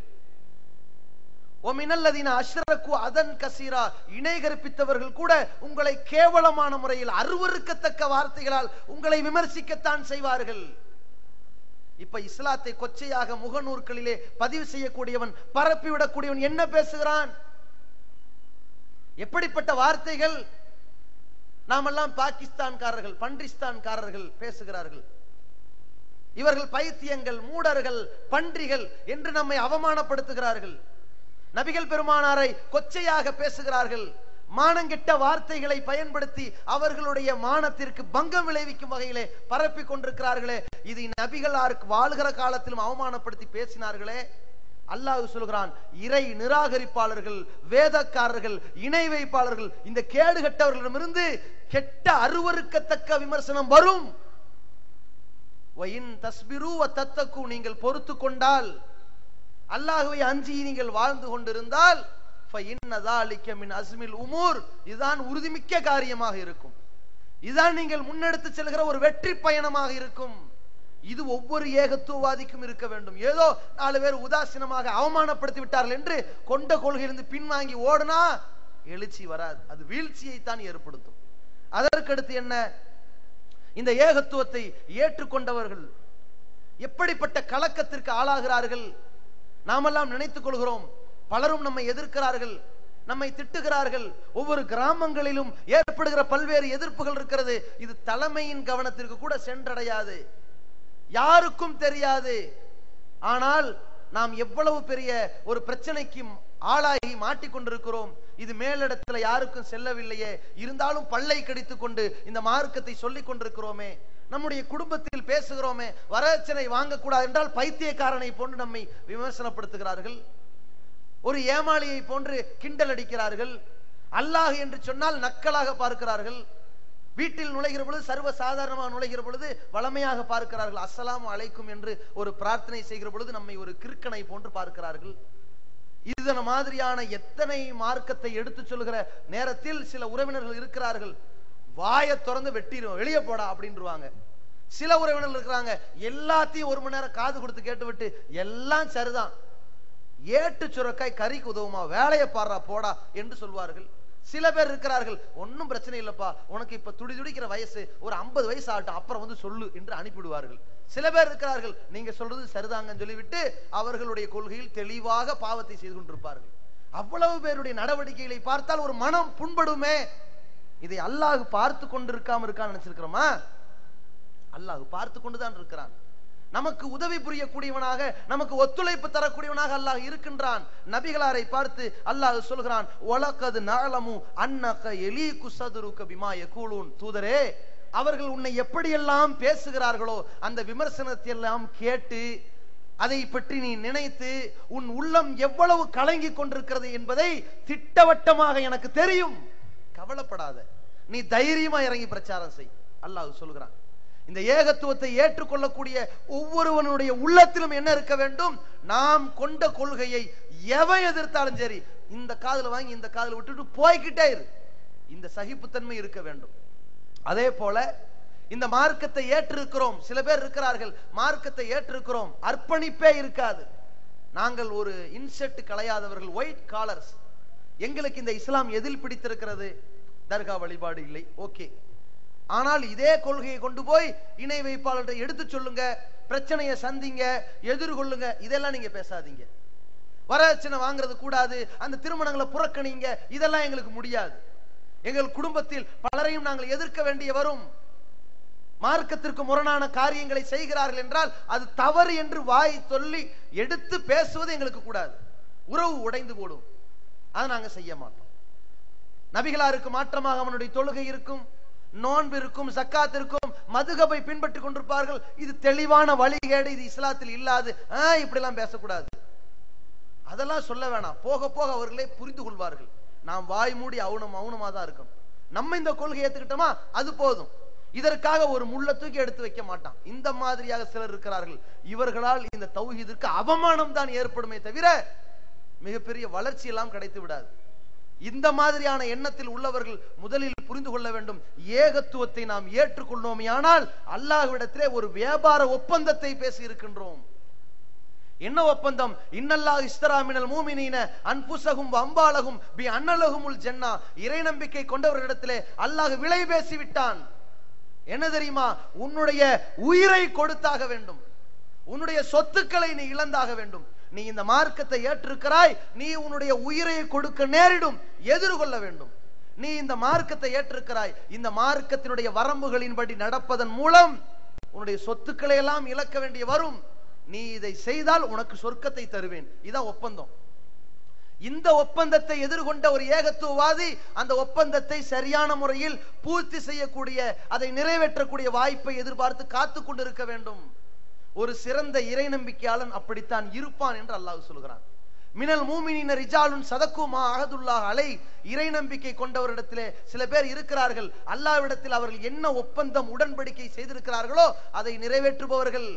ஒமினல்லதீன அஷ்ரகு அதன் கசீரா, இணை கற்பித்தவர்கள் கூட உங்களை கேவலமான முறையில் அருவருக்கத்தக்க வார்த்தைகளால் உங்களை விமர்சிக்கத்தான் செய்வார்கள். இப்ப இஸ்லாத்தை கொச்சையாக முகநூற்களிலே பதிவு செய்யக்கூடியவன், பரப்பிவிடக்கூடியவன் என்ன பேசுகிறான், எப்படிப்பட்ட வார்த்தைகள். நாமெல்லாம் பாகிஸ்தான்காரர்கள், பன்றிஸ்தான்காரர்கள் பேசுகிறார்கள். இவர்கள் பைத்தியங்கள், மூடர்கள், பன்றிகள் என்று நம்மை அவமானப்படுத்துகிறார்கள். நபிகள் பெருமானாரை கொச்சையாக பேசுகிறார்கள். மானங்கெட்ட வார்த்தைகளை பயன்படுத்தி அவர்களுடைய மானத்திற்கு பங்கம் விளைவிக்கும் வகையிலே பரப்பி கொண்டிருக்கிறார்களே, இது நபிகள் வாழ்கிற காலத்திலும் அவமானப்படுத்தி பேசினார்களே. அல்லாஹ் சொல்கிறான், இறை நிராகரிப்பாளர்கள், வேதக்காரர்கள், இணை வைப்பாளர்கள், இந்த கேடுகட்டவர்களிடமிருந்து கெட்ட அருவருக்கத்தக்க விமர்சனம் வரும். நீங்கள் பொறுத்து கொண்டால், அல்லாஹ்வை அஞ்சி நீங்கள் வாழ்ந்து கொண்டிருந்தால், இதுதான் உறுதிமிக்க காரியமாக இருக்கும். இதுதான் நீங்கள் முன்னெடுத்து செல்கிற ஒரு வெற்றி பயணமாக இருக்கும். இது ஒவ்வொரு ஏகத்துவவாதிக்கும் இருக்க வேண்டும். ஏதோ 4 பேர் உதாசீனமாக அவமானப்படுத்தி விட்டார்கள் என்று கொண்ட கொள்கையிலிருந்து பின்வாங்கி ஓடுனா எழுச்சி வராது, அது வீழ்ச்சியை தான் ஏற்படுத்தும். அதற்கடுத்து என்ன, இந்த ஏகத்துவத்தை ஏற்றுக்கொண்டவர்கள் எப்படிப்பட்ட கலக்கத்திற்கு ஆளாகிறார்கள். நாமெல்லாம் நினைத்துக் கொள்கிறோம், பலரும் நம்மை எதிர்க்கிறார்கள், நம்மை திட்டுகிறார்கள். ஒவ்வொரு கிராமங்களிலும் ஏற்படுகிற பல்வேறு எதிர்ப்புகள் இருக்கிறது. இது தலைமையின் கவனத்திற்கு கூட சென்றடையாது, யாருக்கும் தெரியாது. ஆனால் நாம் எவ்வளவு பெரிய ஒரு பிரச்சனைக்கு ஆளாகி மாட்டிக்கொண்டிருக்கிறோம். இது மேலிடத்துல யாருக்கும் செல்லவில்லையே, இருந்தாலும் பல்லை கடித்துக் கொண்டு இந்த மார்க்கத்தை சொல்லிக் கொண்டிருக்கிறோமே. நம்முடைய குடும்பத்தில் பேசுகிறோமே, வரதட்சணை வாங்கக்கூடாது என்றால் பைத்தியக்காரனை போன்று நம்மை விமர்சனப்படுத்துகிறார்கள், ஒரு ஏமாளியை போன்று கிண்டல் அடிக்கிறார்கள். அல்லாஹ் என்று சொன்னால் நக்கலாக பார்க்கிறார்கள். வீட்டில் நுழைகிற பொழுது, சர்வ சாதாரணமாக நுழைகிற பொழுது வளமையாக பார்க்கிறார்கள். அஸ்ஸலாமு அலைக்கும் என்று ஒரு பிரார்த்தனை செய்கிற பொழுது நம்மை ஒரு கிறுக்கனை போன்று பார்க்கிறார்கள். இதன மாதிரியான எத்தனை மார்க்கத்தை எடுத்து சொல்கிற நேரத்தில் சில உறவினர்கள் இருக்கிறார்கள், வாயை திறந்து வெட்டிடுவோம், வெளியே போடா அப்படின்றாங்க. சில உறவினர்கள் இருக்கிறாங்க, எல்லாத்தையும் 1 மணி நேரம் காது கொடுத்து கேட்டுவிட்டு எல்லாம் சரிதான், ஏட்டு சுரக்காய் கறிக்கு உதவுமா, வேலையை பாடுறா போடா என்று சொல்வார்கள். சில பேர் இருக்கிறார்கள், ஒன்னும் பிரச்சனை இல்லப்பா, உனக்கு இப்ப துடிக்கிற வயசு, ஒரு 50 வயசு ஆகட்டும், அப்புறம் வந்து சொல்லு என்று அனுப்பிவிடுவார்கள். சில பேர் இருக்கிறார்கள், நீங்க சொல்றது சரிதாங்கன்னு சொல்லிவிட்டு அவர்களுடைய கொள்கையில் தெளிவாக பாவத்தை செய்து கொண்டிருப்பார்கள். அவ்வளவு பேருடைய நடவடிக்கைகளை பார்த்தால் ஒரு மனம் புண்படுமே. இதை அல்லாஹ் பார்த்து கொண்டிருக்காம இருக்கான்னு நினைச்சிருக்கிறோமா? அல்லாஹ் பார்த்து கொண்டுதான் இருக்கிறான். நமக்கு உதவி புரியக்கூடியவனாக, நமக்கு ஒத்துழைப்பு தரக்கூடியவனாக அல்லாஹ் இருக்கின்றான். நபிகளாரை பார்த்து அல்லாஹ் சொல்கிறான், வலகத் நஅலமு அன்னக யலீகு ஸத்ருக பிமா யகூலூன், தூதரே, அவர்கள் உன்னை எப்படியெல்லாம் பேசுகிறார்களோ அந்த விமர்சனத்தை எல்லாம் கேட்டு அதை பற்றி நீ நினைத்து உன் உள்ளம் எவ்வளவு கலங்கி கொண்டிருக்கிறது என்பதை திட்டவட்டமாக எனக்கு தெரியும். கவலைப்படாத, நீ தைரியமா இறங்கி பிரச்சாரம் செய். அல்லாஹ் சொல்கிறான். இந்த ஏகத்துவத்தை ஏற்றுக்கொள்ளக்கூடிய ஒவ்வொருவனுடைய உள்ளத்திலும் என்ன இருக்க வேண்டும்? நாம் கொண்ட கொள்கையை எவன் எதிர்த்தாலும் சரி, இந்த காதுல வாங்கி இந்த காதுல விட்டுட்டு போய்கிட்டே இரு. இந்த சகிப்புத்தன்மை இருக்க வேண்டும். அதே போல இந்த மார்க்கத்தை ஏற்றிருக்கிறோம். சில பேர் இருக்கிறார்கள், மார்க்கத்தை ஏற்றிருக்கிறோம், அர்ப்பணிப்பே இருக்காது. நாங்கள் ஒரு இன்செட் களையாதவர்கள், ஒயிட் காலர்ஸ். எங்களுக்கு இந்த இஸ்லாம் எதில் பிடித்திருக்கிறது? தர்கா வழிபாடு இல்லை, ஓகே. ஆனால் இதே கொள்கையை கொண்டு போய் இணை வைப்பாளர்களை எடுத்து சொல்லுங்க, பிரச்சனையை சந்திங்க, எதிர்கொள்ளுங்க, இதெல்லாம் நீங்க பேசாதீங்க. வரதட்சணை வாங்குறது கூடாது, அந்த திருமணங்களை புறக்கணிங்க, இதெல்லாம் எங்களுக்கு முடியாது. எங்கள் குடும்பத்தில் பலரையும் நாங்கள் எதிர்க்க வேண்டிய வரும். மார்க்கத்திற்கு முரணான காரியங்களை செய்கிறார்கள் என்றால் அது தவறு என்று வாய் சொல்லி எடுத்து பேசுவது எங்களுக்கு கூடாது. உறவு உடைந்து போடும். அதை நாங்க செய்ய மாட்டோம். நபிகளாருக்கு மாற்றமாக அவனுடைய தொழுகை இருக்கும், நோன்பு இருக்கும், ஜக்காத் இருக்கும், மதுகபை பின்பற்றி கொண்டிருப்பார்கள். இது தெளிவான வழிகேடு, இது இஸ்லாத்தில் இல்லாது, இப்படி எல்லாம் பேசக்கூடாது. அதெல்லாம் சொல்ல வேணாம். போக போக அவர்களே புரிந்து கொள்வார்கள். நாம் வாய் மூடி மௌனமா தான் இருக்கணும். நம்ம இந்த கொள்கை ஏத்துக்கிட்டோமா அது போதும். இதற்காக ஒரு முள்ள தூக்கி எடுத்து வைக்க மாட்டான். இந்த மாதிரியாக சிலர் இருக்கிறார்கள். இவர்களால் இந்த தௌஹீதிற்கு அவமானம் தான் ஏற்படுமே தவிர மிகப்பெரிய வளர்ச்சி எல்லாம் கிடைத்து விடாது. இந்த மாதிரியான எண்ணத்தில் உள்ளவர்கள் முதலில் புரிந்து கொள்ள வேண்டும், ஏகத்துவத்தை நாம் ஏற்றுக்கொள்ளோமையானால் அல்லாஹ்விடத்திலே ஒரு வியாபார ஒப்பந்தத்தை பேசி இருக்கின்றோம். என்ன ஒப்பந்தம்? இன்னல்லாஹ் இஸ்தரா மினல் மூமினீன அன்ஃபுஸஹும் வ அம்வாலஹும் பி அன்னலஹுமுல் ஜன்னah. இறை நம்பிக்கை கொண்டவர்களிடத்திலே அல்லாஹ் விலை பேசி விட்டான். என்ன தெரியுமா? உன்னுடைய உயிரை கொடுத்தாக வேண்டும், உன்னுடைய சொத்துக்களை நீ இழந்தாக வேண்டும். நீ இந்த மார்க்கத்தை ஏற்றிருக்கிறாய், நீ உன்னுடைய உயிரை கொடுக்க நேரிடும், எதிர்கொள்ள வேண்டும். நீ இந்த மார்க்கத்தை ஏற்றிருக்கிறாய், இந்த மார்க்கத்தினுடைய வரம்புகளின்படி நடப்பதன் மூலம் உன்னுடைய சொத்துக்களை எல்லாம் இழக்க வேண்டிய வரும். நீ இதை செய்தால் உனக்கு சொர்க்கத்தை தருவேன். இதான் ஒப்பந்தம். இந்த ஒப்பந்தத்தை எதிர்கொண்ட ஒரு ஏகத்துவவாதி அந்த ஒப்பந்தத்தை சரியான முறையில் பூர்த்தி செய்யக்கூடிய, அதை நிறைவேற்றக்கூடிய வாய்ப்பை எதிர்பார்த்து காத்து கொண்டிருக்க வேண்டும். ஒரு சிறந்த இறை நம்பிக்கையாளன் அப்படித்தான் இருப்பான் என்று அல்லாஹ் சொல்கிறான். மினல் மூமினீன ரிஜாலுன் சதக்கு மா அஹதுல்லாஹ் அலை. இறை நம்பிக்கை கொண்டவரிடத்திலே சில பேர் இருக்கிறார்கள், அல்லாஹ்விடத்தில் அவர்கள் என்ன ஒப்பந்தம் உடன்படிக்கை செய்திருக்கிறார்களோ அதை நிறைவேற்றுபவர்கள்.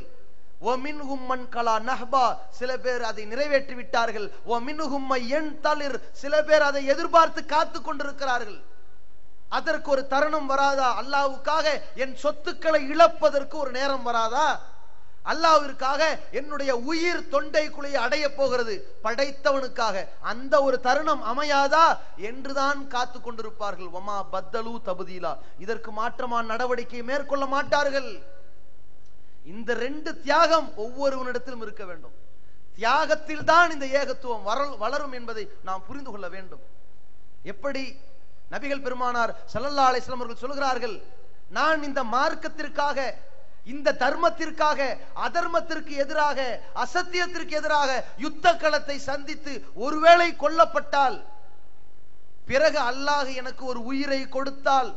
சில பேர் அதை நிறைவேற்றி விட்டார்கள். சில பேர் அதை எதிர்பார்த்து காத்து கொண்டிருக்கிறார்கள். அதற்கு ஒரு தருணம் வராதா? அல்லாஹ்வுக்காக என் சொத்துக்களை இழப்பதற்கு ஒரு நேரம் வராதா? அல்லாஹ்விற்காக என்னுடைய உயிர் தொண்டைக்குழியை அடைய போகிறது, படைத்தவனுக்காக அந்த ஒரு தருணம் அமையாதா என்றுதான் காத்து கொண்டிருப்பார்கள். வமா பத்தலு தபுதீலா. இதற்கு மாற்றமான நடவடிக்கை மேற்கொள்ள மாட்டார்கள். இந்த ரெண்டு தியாகம் ஒவ்வொருவனிடத்திலும் இருக்க வேண்டும். தியாகத்தில் தான் இந்த ஏகத்துவம் வளரும் என்பதை நாம் புரிந்து கொள்ள வேண்டும். எப்படி நபிகள் பெருமானார் ஸல்லல்லாஹு அலைஹி வஸல்லம் அவர்கள் சொல்கிறார்கள், நான் இந்த மார்க்கத்திற்காக, இந்த தர்மத்திற்காக, அதர்மத்திற்கு எதிராக, அசத்தியத்திற்கு எதிராக யுத்த களத்தை சந்தித்து ஒருவேளை கொல்லப்பட்டால், பிறகு அல்லாஹ் எனக்கு ஒரு உயிரை கொடுத்தால்,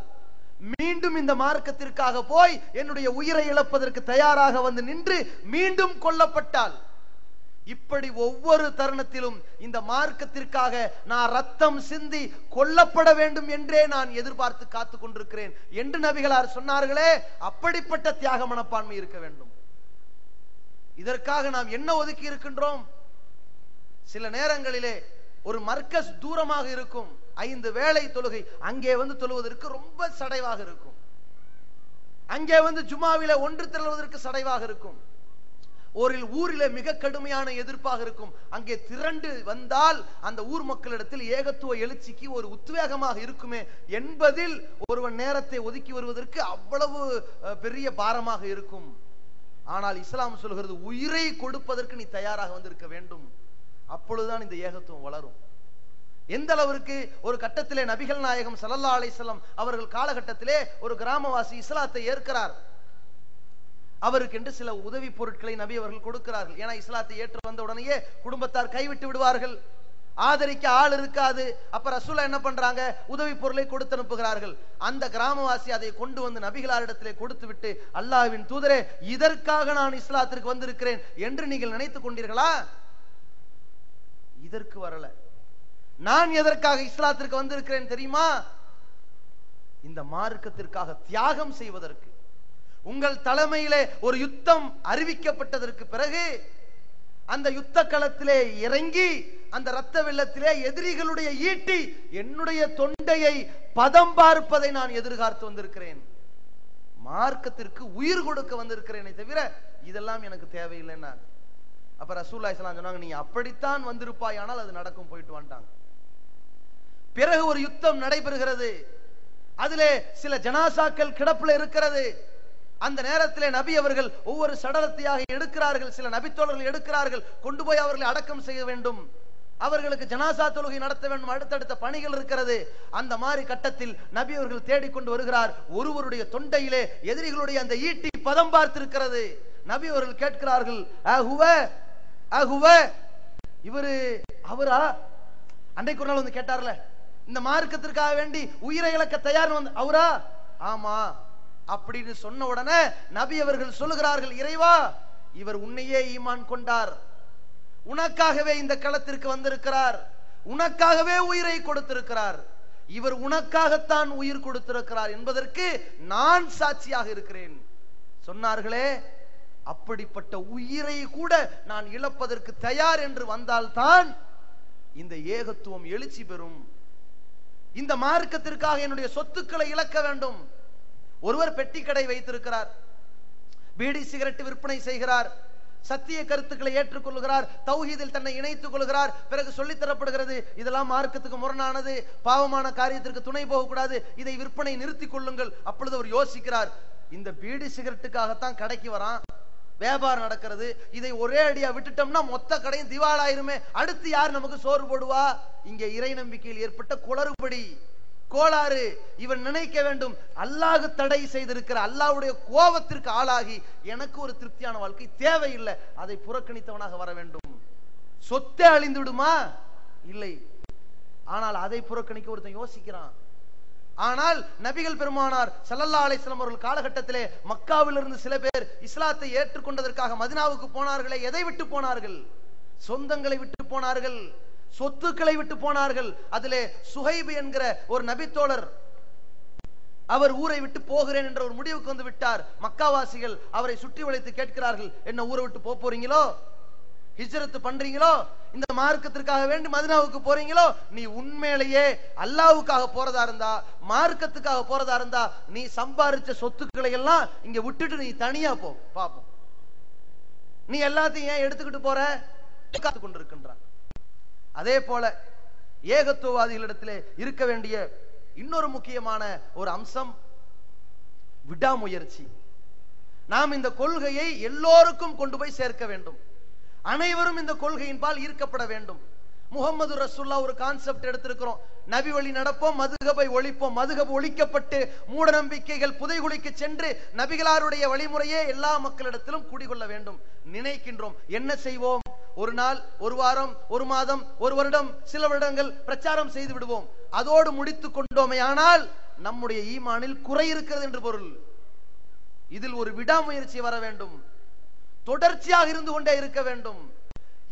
மீண்டும் இந்த மார்க்கத்திற்காக போய் என்னுடைய உயிரை இழப்பதற்கு தயாராக வந்து நின்று மீண்டும் கொல்லப்பட்டால், இப்படி ஒவ்வொரு தருணத்திலும் இந்த மார்க்கத்திற்காக நான் ரத்தம் சிந்தி கொல்லப்பட வேண்டும் என்றே நான் எதிர்பார்த்து காத்து கொண்டிருக்கிறேன் என்று நபிகளார் சொன்னார்களே, அப்படிப்பட்ட தியாக மனப்பான்மை இருக்க வேண்டும். இதற்காக நாம் என்ன ஒதுக்கி இருக்கின்றோம்? சில நேரங்களிலே ஒரு மர்கஸ் தூரமாக இருக்கும், 5 வேளை தொழுகை, அங்கே வந்து தொழுவதற்கு ரொம்ப சடைவாக இருக்கும். அங்கே வந்து ஜுமாவில ஒன்று திரளுவதற்கு சடைவாக இருக்கும். ஒரு ஊரிலே மிக கடுமையான எதிர்ப்பாக இருக்கும். அங்கே திரண்டு வந்தால் அந்த ஊர் மக்களிடத்தில் ஏகத்துவ எழுச்சிக்கு ஒரு உத்வேகமாக இருக்குமே என்பதில் ஒருவன் நேரத்தை ஒதுக்கி வருவதற்கு அவ்வளவு பெரிய பாரமாக இருக்கும். ஆனால் இஸ்லாம் சொல்கிறது, உயிரை கொடுப்பதற்கு நீ தயாராக வந்திருக்க வேண்டும். அப்பொழுதுதான் இந்த ஏகத்துவம் வளரும். எந்த அளவிற்கு ஒரு கட்டத்திலே நபிகள் நாயகம் ஸல்லல்லாஹு அலைஹி வஸல்லம் அவர்கள் காலகட்டத்திலே ஒரு கிராமவாசி இஸ்லாத்தை ஏற்கிறார். அவருக்கு என்று சில உதவி பொருட்களை நபி அவர்கள் கொடுக்கிறார்கள். ஏன்னா இஸ்லாத்தை ஏற்று வந்த உடனேயே குடும்பத்தார் கைவிட்டு விடுவார்கள், ஆதரிக்க ஆள் இருக்காது. அப்ப ரசூலா என்ன பண்றாங்க? உதவி பொருளை கொடுத்து அனுப்புகிறார்கள். அந்த கிராமவாசி அதை கொண்டு வந்து நபிகளாரிடத்திலே கொடுத்து விட்டு, அல்லாஹ்வின் தூதரே, இதற்காக நான் இஸ்லாத்திற்கு வந்திருக்கிறேன் என்று நீங்கள் நினைத்துக் கொண்டீர்களா? இதற்கு வரல. நான் எதற்காக இஸ்லாத்திற்கு வந்திருக்கிறேன் தெரியுமா? இந்த மார்க்கத்திற்காக தியாகம் செய்வதற்கு. உங்கள் தலைமையிலே ஒரு யுத்தம் அறிவிக்கப்பட்டதற்கு பிறகு அந்த யுத்த களத்திலே இறங்கி அந்த இரத்த வெள்ளத்திலே எதிரிகளுடைய ஈட்டி என்னுடைய தொண்டையை பதம் பார்ப்பதை நான் எதிர்பார்த்து வந்திருக்கிறேன். மார்க்கத்திற்கு உயிர் கொடுக்க வந்திருக்கிறேனே தவிர இதெல்லாம் எனக்கு தேவையில்லைன்னா. அப்ப ரசூலுல்லாஹி ஸல்லல்லாஹு அலைஹி வஸல்லம் சொன்னாங்க, நீ அப்படித்தான் வந்திருப்பாய், ஆனால் அது நடக்கும், போயிட்டு வந்துட்டாங்க. பிறகு ஒரு யுத்தம் நடைபெறுகிறது. அதிலே சில ஜனாசாக்கள் கிடப்பில் இருக்கிறது. அந்த நேரத்திலே நபி அவர்கள் ஒவ்வொரு சடலத்தையாக எடுக்கிறார்கள். சில நபித்தோழர்கள் எடுக்கிறார்கள், கொண்டு போய் அவர்களை அடக்கம் செய்ய வேண்டும். அவர்களுக்கு ஜனாசா தொழுகை நடத்த வேண்டும், அடுத்தடுத்த பணிகள் இருக்கிறது. அந்த மாதிரி கட்டத்தில் நபி அவர்கள் தேடிக்கொண்டு வருகிறார். ஒருவருடைய தொண்டையிலே எதிரிகளுடைய அந்த ஈட்டி பதம் பார்த்திருக்கிறது. நபி அவர்கள் கேட்கிறார்கள், இவரு அவரா? அன்றைக்கு ஒரு நாள் வந்து கேட்டார்ல, இந்த மார்க்கத்திற்காக வேண்டி உயிரை இழக்க தயார் வந்து அவரா? ஆமா அப்படின்னு சொன்ன உடனே நபி அவர்கள் சொல்லுகிறார்கள், இறைவா, இவர் உன்னையே ஈமான் கொண்டார், உனக்காகவே இந்த களத்திற்கு வந்திருக்கிறார், உனக்காகவே உயிரை கொடுத்திருக்கிறார், இவர் உனக்காகத்தான் உயிர் கொடுத்திருக்கிறார் என்பதற்கு நான் சாட்சியாக இருக்கிறேன் சொன்னார்களே. அப்படிப்பட்ட உயிரை கூட நான் இழப்பதற்கு தயார் என்று வந்தால்தான் இந்த ஏகத்துவம் எழுச்சி பெறும். இந்த மார்க்கத்திற்காக என்னுடைய சொத்துக்களை இழக்க வேண்டும். ஒருவர் பெட்டி கடை வைத்திருக்கிறார், பீடி சிகரெட் விற்பனை செய்கிறார், சத்திய கருத்துக்களை ஏற்றுக்கொள்கிறார், தௌஹீதில் தன்னை இணைத்துக் கொள்கிறார். பிறகு சொல்லித் தரப்படுகிறது, இதெல்லாம் மார்க்கத்துக்கு முரணானது, பாவமான காரியத்திற்கு துணை போகக்கூடாது, இதை விற்பனை நிறுத்திக் கொள்ளுங்கள். அப்பொழுது அவர் யோசிக்கிறார், இந்த பீடி சிகரெட்டுக்காகத்தான் கடைக்கு வரான், வியாபாரம் நடக்கிறது, இதை ஒரே அடியா விட்டுட்டோம்னா மொத்த கடையும் திவாலாயிருமே, அடுத்து யார் நமக்கு சோறு போடுவா? இங்கே இறை நம்பிக்கையில் ஏற்பட்ட குளறுபடி, கோளாறு. இவன் நினைக்க வேண்டும், அல்லாஹ் தடை செய்திருக்கிற அல்லாஹ்வுடைய கோபத்திற்கு ஆளாகி எனக்கு ஒரு திருப்தியான வாழ்க்கை தேவையில்லை, அதை புறக்கணித்தவனாக வர வேண்டும். சொத்தே அழிந்து விடுமா? இல்லை. ஆனால் அதை புறக்கணிக்க ஒருத்தன் யோசிக்கிறான். ஆனால் நபிகள் பெருமானார் ஸல்லல்லாஹு அலைஹி வஸல்லம் அவர்கள் காலகட்டத்திலே மக்காவிலிருந்து சில பேர் இஸ்லாத்தை ஏற்றுக்கொண்டதற்காக மதீனாவுக்கு போனார்களே, எதை விட்டு போனார்கள்? சொந்தங்களை விட்டு போனார்கள், சொத்துக்களை விட்டு போனார்கள். அதிலே சுஹைப் என்கிற ஒரு நபித்தோழர், அவர் ஊரை விட்டு போகிறேன் என்ற ஒரு முடிவுக்கு வந்து விட்டார். மக்காவாசிகள் அவரை சுற்றி வளைத்து கேட்கிறார்கள், என்ன ஊரை விட்டு போறீங்களோ, ஹிஜ்ரத் பண்றீங்களோ, இந்த மார்க்கத்திற்காக வேண்டி மதீனாவுக்கு போறீங்களோ, நீ உண்மையிலேயே அல்லாஹ்வுக்காக போறதா இருந்தா, மார்க்கத்துக்காக போறதா இருந்தா, நீ சம்பாரிச்ச சொத்துக்களை எல்லாம் இங்க விட்டுட்டு நீ தனியா போ பாப்போம். நீ எல்லாத்தையும் ஏன் எடுத்துக்கிட்டு போற? காத்து கொண்டிருக்கின்றான். அதே போல ஏகத்துவவாதிகளிடத்திலே இருக்க வேண்டிய இன்னொரு முக்கியமான ஒரு அம்சம் விடாமுயற்சி. நாம் இந்த கொள்கையை எல்லோருக்கும் கொண்டு போய் சேர்க்க வேண்டும், அனைவரும் இந்த கொள்கையின் பால் ஈர்க்கப்பட வேண்டும். முஹம்மது ரசூலுல்லா ஒரு கான்செப்ட் எடுத்திருக்கிறோம், நபி வழி நடப்போம், மதுகபை ஒழிப்போம். மதுகப் ஒழிக்கப்பட்டு மூட நம்பிக்கைகள் புதைகுழிக்கு சென்று நபிகளாருடைய வழிமுறையே எல்லா மக்களிடத்திலும் குடிகொள்ள வேண்டும் நினைக்கின்றோம். என்ன செய்வோம்? ஒரு நாள், ஒரு வாரம், ஒரு மாதம், ஒரு வருடம், சில வருடங்கள் பிரச்சாரம் செய்து விடுவோம், அதோடு முடித்துக் கொண்டோமே. ஆனால் நம்முடைய ஈமானில் குறை இருக்கிறது என்று பொருள். இதில் ஒரு விடாமுயற்சி வர வேண்டும், தொடர்ச்சியாக இருந்து கொண்டே இருக்க வேண்டும்.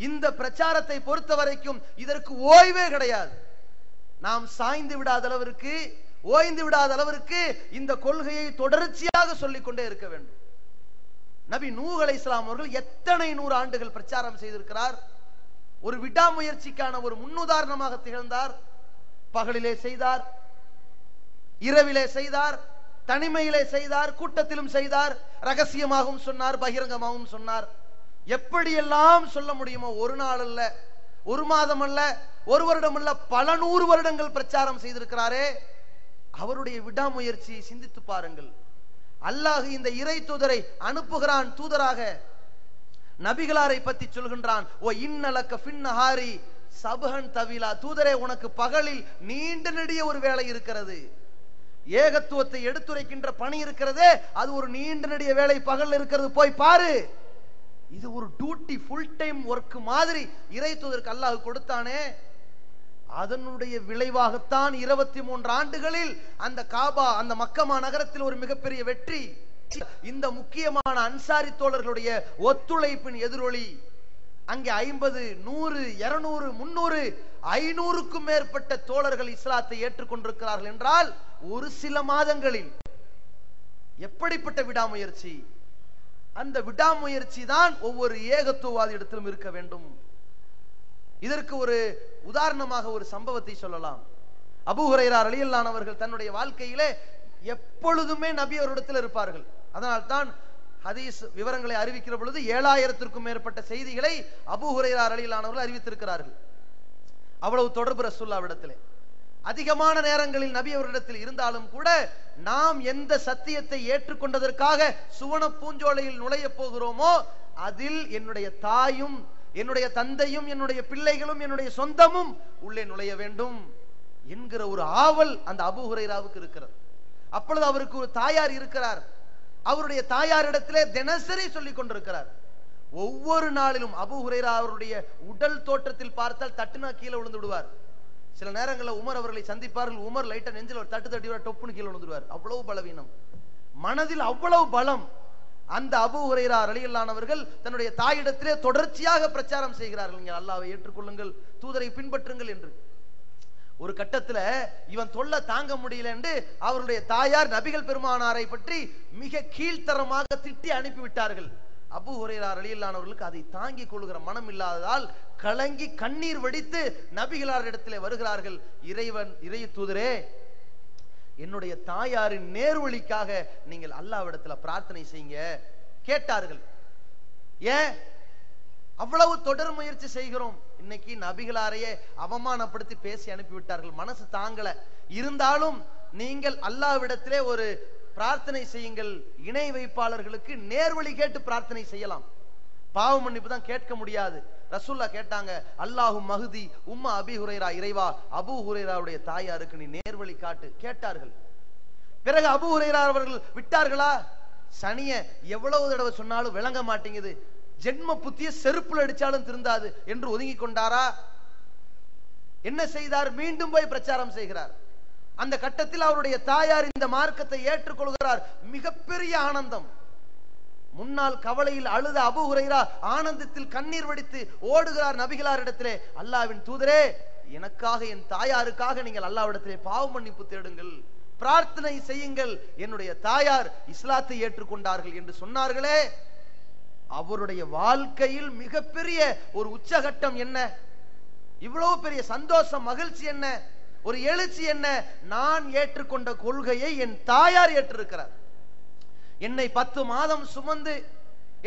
இந்த பிரச்சாரத்தை பொறுத்த வரைக்கும் இதற்கு ஓய்வே கிடையாது. நாம் சாய்ந்து விடாத அளவிற்கு, ஓய்ந்து விடாத அளவிற்கு இந்த கொள்கையை தொடர்ச்சியாக சொல்லிக் கொண்டே இருக்க வேண்டும். நபி நூஹ் அலைஹிஸ்ஸலாம் அவர்கள் எத்தனை 100 ஆண்டுகள் பிரச்சாரம் செய்திருக்கிறார். ஒரு விடாமுயற்சிக்கான ஒரு முன்னுதாரணமாக திகழ்ந்தார். பகலிலே செய்தார், இரவிலே செய்தார், தனிமையிலே செய்தார், கூட்டத்திலும் செய்தார், ரகசியமாகவும் சொன்னார், பகிரங்கமாகவும் சொன்னார். எப்படியெல்லாம் சொல்ல முடியுமோ, ஒரு நாள் அல்ல, ஒரு மாதம் அல்ல, ஒரு வருடம் அல்ல, பல 100 வருடங்கள் பிரச்சாரம் செய்திருக்கிறாரே. அவருடைய விடாமுயற்சியை சிந்தித்து பாருங்கள். அல்லாஹ் இந்த இறை தூதரை அனுப்புகிறான், தூதராக நபிகளாரை பற்றி சொல்கின்றான், ஓ இன்னலக ஃபின்னஹாரி சபஹன் தவிலா, தூதரே உனக்கு பகலில் நீண்ட நெடிய ஒரு வேலை இருக்கிறது. ஏகத்துவத்தை எடுத்துரைக்கின்ற பணி இருக்கிறதே, அது ஒரு நீண்ட நெடிய வேலை பகல் இருக்கிறது, போய் பாரு. இது ஒரு டியூட்டி, ஃபுல் டைம் ஒர்க் மாதிரி இறை தூதருக்கு அல்லாஹ் கொடுத்தானே. அதனுடைய விளைவாகத்தான் 23 ஆண்டுகளில் அந்த காபா, அந்த மக்கமா நகரத்தில் ஒரு மிகப்பெரிய வெற்றி. இந்த முக்கியமான அன்சாரி தோழர்களுடைய ஒத்துழைப்பின் எதிரொலி. அங்கே 50, 100, 200, 300, 500க்கும் மேற்பட்ட தோழர்கள் இஸ்லாத்தை ஏற்றுக்கொண்டிருக்கிறார்கள் என்றால் ஒரு சில மாதங்களில். எப்படிப்பட்ட விடாமுயற்சி! அந்த விடாமுயற்சி தான் ஒவ்வொரு ஏகத்துவவாதி இடத்திலும் இருக்க வேண்டும். இதற்கு ஒரு உதாரணமாக ஒரு சம்பவத்தை சொல்லலாம். அபூ ஹுரைரா ரலியல்லாஹு அன்ஹு அவர்கள் தன்னுடைய வாழ்க்கையிலே எப்பொழுதுமே நபி அவரிடத்தில் இருப்பார்கள். அதனால் தான் ஹதீஸ் விவரங்களை அறிவிக்கிற பொழுது 7000த்திற்கும் மேற்பட்ட செய்திகளை அபூ ஹுரைரா ரலியல்லாஹு அன்ஹு அவர்கள் அறிவித்திருக்கிறார்கள். அவ்வளவு தொடர்பு ரசூலுல்லாஹ்விடத்திலே. அதிகமான நேரங்களில் நபி அவரிடத்தில் இருந்தாலும் கூட நாம் எந்த சத்தியத்தை ஏற்றுக்கொண்டதற்காக சுவன பூஞ்சோலையில் நுழைய போகிறோமோ அதில் என்னுடைய தாயும் என்னுடைய தந்தையும் என்னுடைய பிள்ளைகளும் என்னுடைய சொந்தமும் உள்ளே நுழைய வேண்டும் என்கிற ஒரு ஆவல் அந்த அபூ ஹுரைராவுக்கு இருக்கிறது. அப்பொழுது அவருக்கு ஒரு தாயார் இருக்கிறார். அவருடைய தாயாரிடத்திலே தினசரி சொல்லிக் கொண்டிருக்கிறார். ஒவ்வொரு நாளிலும் அபூ ஹுரைரா அவருடைய உடல் தோற்றத்தில் பார்த்தால் தட்டுனா கீழே விழுந்து விடுவார். சில நேரங்களில் உமர் அவர்களை சந்திப்பார்கள். உமர் லைட்டா நெஞ்சில் ஒரு தட்டு தட்டி டொப்புன்னு கீழே விழுந்துடுவார். அவ்வளவு பலவீனம், மனதில் அவ்வளவு பலம். அந்த அபூ ஹுரைரா ரலியல்லாஹு அவர்கள் தன்னுடைய தாயிடத்திலே தொடர்ச்சியாக பிரச்சாரம் செய்கிறார்கள், நீங்கள் அல்லாஹ்வை ஏற்றுக்கொள்ளுங்கள், தூதரை பின்பற்றுங்கள் என்று. ஒரு கட்டத்துல இவன் தொல்லை தாங்க முடியல என்று அவருடைய தாயார் நபிகள் பெருமானாரை பற்றி மிக கீழ்த்தரமாக திட்டி அனுப்பிவிட்டார்கள். அபூ ஹுரைரா ரலியல்லாஹு அவர்களுக்கு அதை தாங்கிக் கொள்கிற மனம் இல்லாததால் கலங்கி கண்ணீர் வடித்து நபிகளாரிடத்திலே வருகிறார்கள். இறை தூதரே, என்னுடைய தாயாரின் நேர்வழிக்காக நீங்கள் அல்லாஹ்விடத்துல பிரார்த்தனை செய்யுங்க கேட்டார்கள். ஏன் அவ்வளவு தொடர் முயற்சி செய்கிறோம்? இன்னைக்கு நபிகளாரையே அவமானப்படுத்தி பேசி அனுப்பிவிட்டார்கள், மனசு தாங்கல. இருந்தாலும் நீங்கள் அல்லாஹ்விடத்திலே ஒரு பிரார்த்தனை செய்யுங்கள். இணை வைப்பாளர்களுக்கு நேர்வழி கேட்டு பிரார்த்தனை செய்யலாம், பாவ மன்னிப்பு தான் கேட்க முடியாது. ரசூல்லா கேட்டாங்க, அல்லாஹு மஹ்தி உம்மா அபீ ஹுரைரா, இறைவா அபூ ஹுரைராவுடைய தாயாருக்கு நீ நேர்வழி காட்டு கேட்டார்கள். பிறகு அபூ ஹுரைரா அவர்கள் விட்டார்களா? சனிய எவ்வளவு தடவை சொன்னாலும் விளங்க மாட்டேங்குது, ஜென்ம புத்திய செருப்புல அடிச்சாலும் திருந்தாது என்று ஒதுங்கி கொண்டாரா? என்ன செய்தார்? மீண்டும் போய் பிரச்சாரம் செய்கிறார். அந்த கட்டத்தில் அவருடைய தாயார் இந்த மார்க்கத்தை ஏற்றுக்கொள்கிறார். மிகப்பெரிய ஆனந்தம். முன்னால் கவலையில் அழுத அபூ ஹுரைரா ஆனந்தத்தில் கண்ணீர் வடித்து ஓடுகிறார் நபிகளாரிடத்திலே. அல்லாஹ்வின் தூதரே, எனக்காக என் தாயாருக்காக நீங்கள் அல்லாஹ்விடத்திலே பாவ மன்னிப்பு தேடுங்கள், பிரார்த்தனை செய்யுங்கள். என்னுடைய தாயார் இஸ்லாத்தை ஏற்றுக்கொண்டார்கள் என்று சொன்னார்களே, அவருடைய வாழ்க்கையில் மிகப்பெரிய ஒரு உச்சகட்டம் என்ன, இவ்வளவு பெரிய சந்தோஷம், மகிழ்ச்சி என்ன, ஒரு எழுச்சி என்ன? நான் ஏற்றுக்கொண்ட கொள்கையை என் தாயார் ஏற்றிருக்கிறார். என்னை 10 மாதம் சுமந்து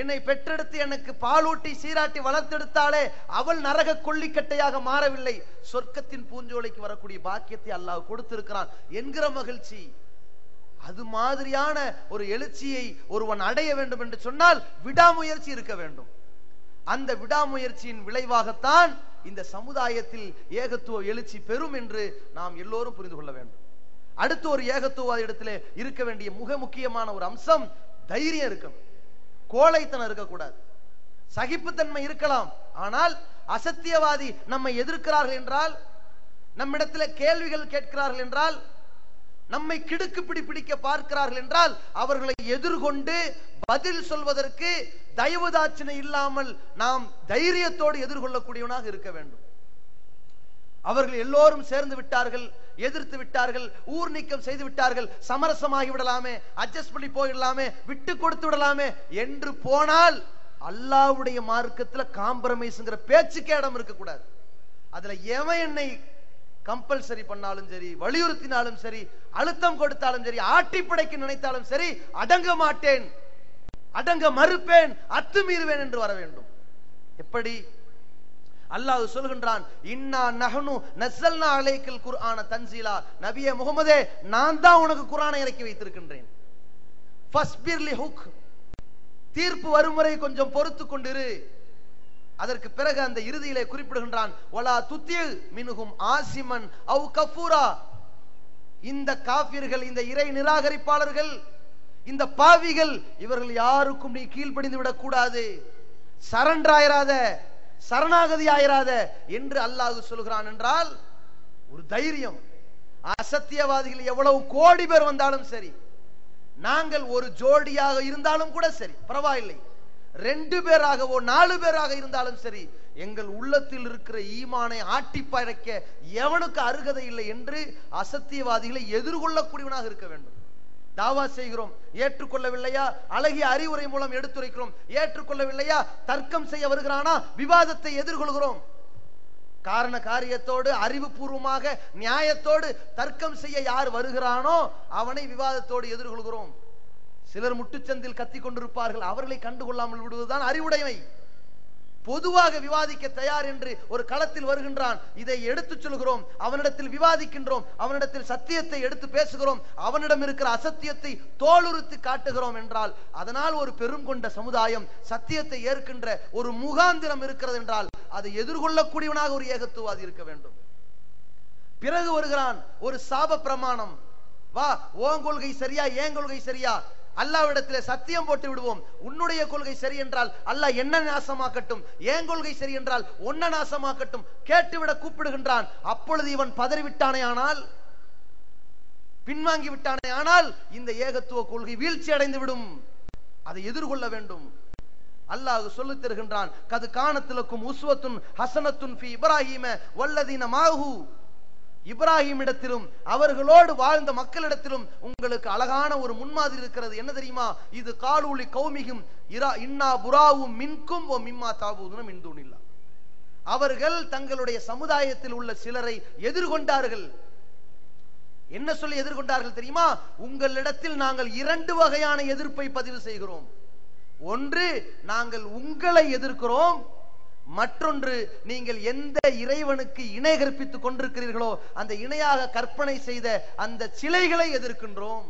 என்னை பெற்றெடுத்து எனக்கு பாலூட்டி சீராட்டி வளர்த்தெடுத்தாலே அவள் நரக கொள்ளிக்கட்டையாக மாறவில்லை, சொர்க்கத்தின் பூஞ்சோலைக்கு வரக்கூடிய பாக்கியத்தை அல்லாஹ் கொடுத்திருக்கிறான் என்கிற மகிழ்ச்சி. அது மாதிரியான ஒரு எழுச்சியை ஒருவன் அடைய வேண்டும் என்று சொன்னால் விடாமுயற்சி இருக்க வேண்டும். அந்த விடாமுயற்சியின் விளைவாகத்தான் இந்த சமுதாயத்தில் ஏகத்துவ எழுச்சி பெறும் என்று நாம் எல்லோரும் புரிந்து கொள்ள வேண்டும். அடுத்து ஒரு ஏகத்துவ இடத்திலே இருக்க வேண்டிய மிக முக்கியமான ஒரு அம்சம் தைரியம் இருக்கணும். கோழைத்தனம் இருக்கக்கூடாது. சகிப்புத்தன்மை இருக்கலாம், ஆனால் அசத்தியவாதி நம்மை எதிர்க்கிறார்கள் என்றால், நம்மிடத்திலே கேள்விகள் கேட்கிறார்கள் என்றால், நம்மை கிடுக்கு பிடிக்க பார்க்கிறார்கள் என்றால், அவர்களை எதிர்கொண்டு பதில் சொல்வதற்கு தயவுதாட்சணை இல்லாமல் நாம் தைரியத்தோடு எதிர்கொள்ளக்கூடியவனாக இருக்க வேண்டும். அவர்கள் எல்லோரும் சேர்ந்து விட்டார்கள், எதிர்த்து விட்டார்கள், ஊர் நீக்கம் செய்து விட்டார்கள், சமரசமாகி விடலாமே, அட்ஜஸ்ட் பண்ணி போயிடலாமே, விட்டு கொடுத்து விடலாமே என்று போனால் அல்லாஹ்வுடைய மார்க்கத்துல காம்ப்ரமைஸ்ங்கிற பேச்சுக்கே இடம் இருக்கக்கூடாது. அதுல எவன் என்னை கம்பல்சரி பண்ணாலும் சரி, வலியுறுத்தினாலும் சரி, அழுத்தம் கொடுத்தாலும் சரி, ஆட்டி படைக்க நினைத்தாலும் சரி, அடங்க மாட்டேன், அடங்க மறுப்பேன், அத்துமீறுவேன் என்று வர வேண்டும். எப்படி? அல்லாஹ் சொல்கின்றான், இன்னா நஹ்னு நஸல்னா அலைக்கல் குர்ஆன தன்சீலா, நபியே முஹம்மதே, நான் தான் உனக்கு குர்ஆனை இறக்கி வைத்திருக்கின்றேன். ஃபஸ்பிர் லிஹுக், தீர்ப்பு வரும் வரை கொஞ்சம் பொறுத்து கொண்டிரு. அதற்கு பிறகு அந்த இறுதியிலே குறிப்பிடுகின்றான், வலா துத்தி மின்ஹும் ஆசிமன் அவ் கஃபூரா, இந்த காஃபிர்கள், இந்த இறை நிராகரிப்பாளர்கள், இந்த பாவிகள், இவர்கள் யாருக்கும் நீ கீழ்ப்படிந்து விடக் கூடாது, சரண்டர் ஆயிராத, சரணாகதி ஆயிராத என்று அல்லாஹ் சொல்கிறான். என்றால் ஒரு தைரியம். அசத்தியவாதிகள் எவ்வளவு கோடி பேர் வந்தாலும் சரி, நாங்கள் ஒரு ஜோடியாக இருந்தாலும் கூட சரி பரவாயில்லை, 2 பேராகவோ 4 பேராக இருந்தாலும் சரி, எங்கள் உள்ளத்தில் இருக்கிற ஈமானை ஆட்டி படைக்க எவனுக்கு அருகதை இல்லை என்று அசத்தியவாதிகளை எதிர்கொள்ளக்கூடியவனாக இருக்க வேண்டும். தாவா செய்கிறோம், ஏற்றுக்கொள்ளவில்லையா அழகிய அறிவுரை மூலம் எடுத்துரைக்கிறோம், ஏற்றுக்கொள்ளவில்லையா தர்க்கம் செய்ய வருகிறானா விவாதத்தை எதிர்கொள்கிறோம். காரண காரியத்தோடு அறிவுபூர்வமாக நியாயத்தோடு தர்க்கம் செய்ய யார் வருகிறானோ அவனை விவாதத்தோடு எதிர்கொள்கிறோம். சிலர் முட்டுச்சந்தில் கத்தி கொண்டிருப்பார்கள், அவர்களை கண்டுகொள்ளாமல் விடுவதுதான் அறிவுடைமை. பொதுவாக விவாதிக்க தயார் என்று ஒரு களத்தில் வருகின்றான். இதை எடுத்துச் சொல்கிறோம், அவனிடத்தில் விவாதிக்கின்றோம், அவனிடத்தில் சத்தியத்தை எடுத்து பேசுகிறோம், அவனிடம் இருக்கிற அசத்தியத்தை தோலுறுத்தி காட்டுகிறோம் என்றால், அதனால் ஒரு பெரும் கொண்ட சமுதாயம் சத்தியத்தை ஏற்கின்ற ஒரு முகாந்திரம் இருக்கிறது என்றால் அதை எதிர்கொள்ளக்கூடியவனாக ஒரு ஏகத்துவாதி இருக்க வேண்டும். பிறகு வருகிறான் ஒரு சாப பிரமாணம். வா, உன் கொள்கை சரியா என் கொள்கை சரியா, அல்லாஹ்விடத்திலே சத்தியம் போட்டு விடுவோம். உன்னுடைய கொள்கை சரி என்றால் அல்லாஹ் என்ன நாசமாக்கட்டும், என் கொள்கை சரி என்றால் ஒன்ன நாசமாக்கட்டும் கேட்டுவிட கூப்பிடுகின்றான். அப்பொழுது இவன் பதறிவிட்டானே ஆனால், பின்வாங்கி விட்டானே ஆனால் இந்த ஏகத்துவ கொள்கை வீழ்ச்சி அடைந்து விடும். அதை எதிர்கொள்ள வேண்டும். அல்லாஹ் சொல்லித் தருகின்றான், கது கானத்துலக்கும் உஸ்வத்துன் ஹசனத்துன் ஃபி இப்ராஹீம வல்லதீன மாஹு. இப்ராஹிம் இடத்திலும் அவர்களோடு வாழ்ந்த மக்களிடத்திலும் உங்களுக்கு அழகான ஒரு முன்மாதிரி இருக்கிறது. என்ன தெரியுமா? இது காலூலி கௌமிகும் இன்னா புராவும் மின்கும் ஓ மிம்மா தாபூதுன மின் தூனில்லா. அவர்கள் தங்களுடைய சமுதாயத்தில் உள்ள சிலரை எதிர்கொண்டார்கள். என்ன சொல்லி எதிர்கொண்டார்கள் தெரியுமா? உங்களிடத்தில் நாங்கள் 2 வகையான எதிர்ப்பை பதிவு செய்கிறோம். ஒன்று, நாங்கள் உங்களை எதிர்க்கிறோம். மற்றொன்று, நீங்கள் எந்த இறைவனுக்கு இணை கற்பித்துக் கொண்டிருக்கிறீர்களோ அந்த இணையாக கற்பனை செய்த அந்த சிலைகளை எதிர்க்கின்றோம்.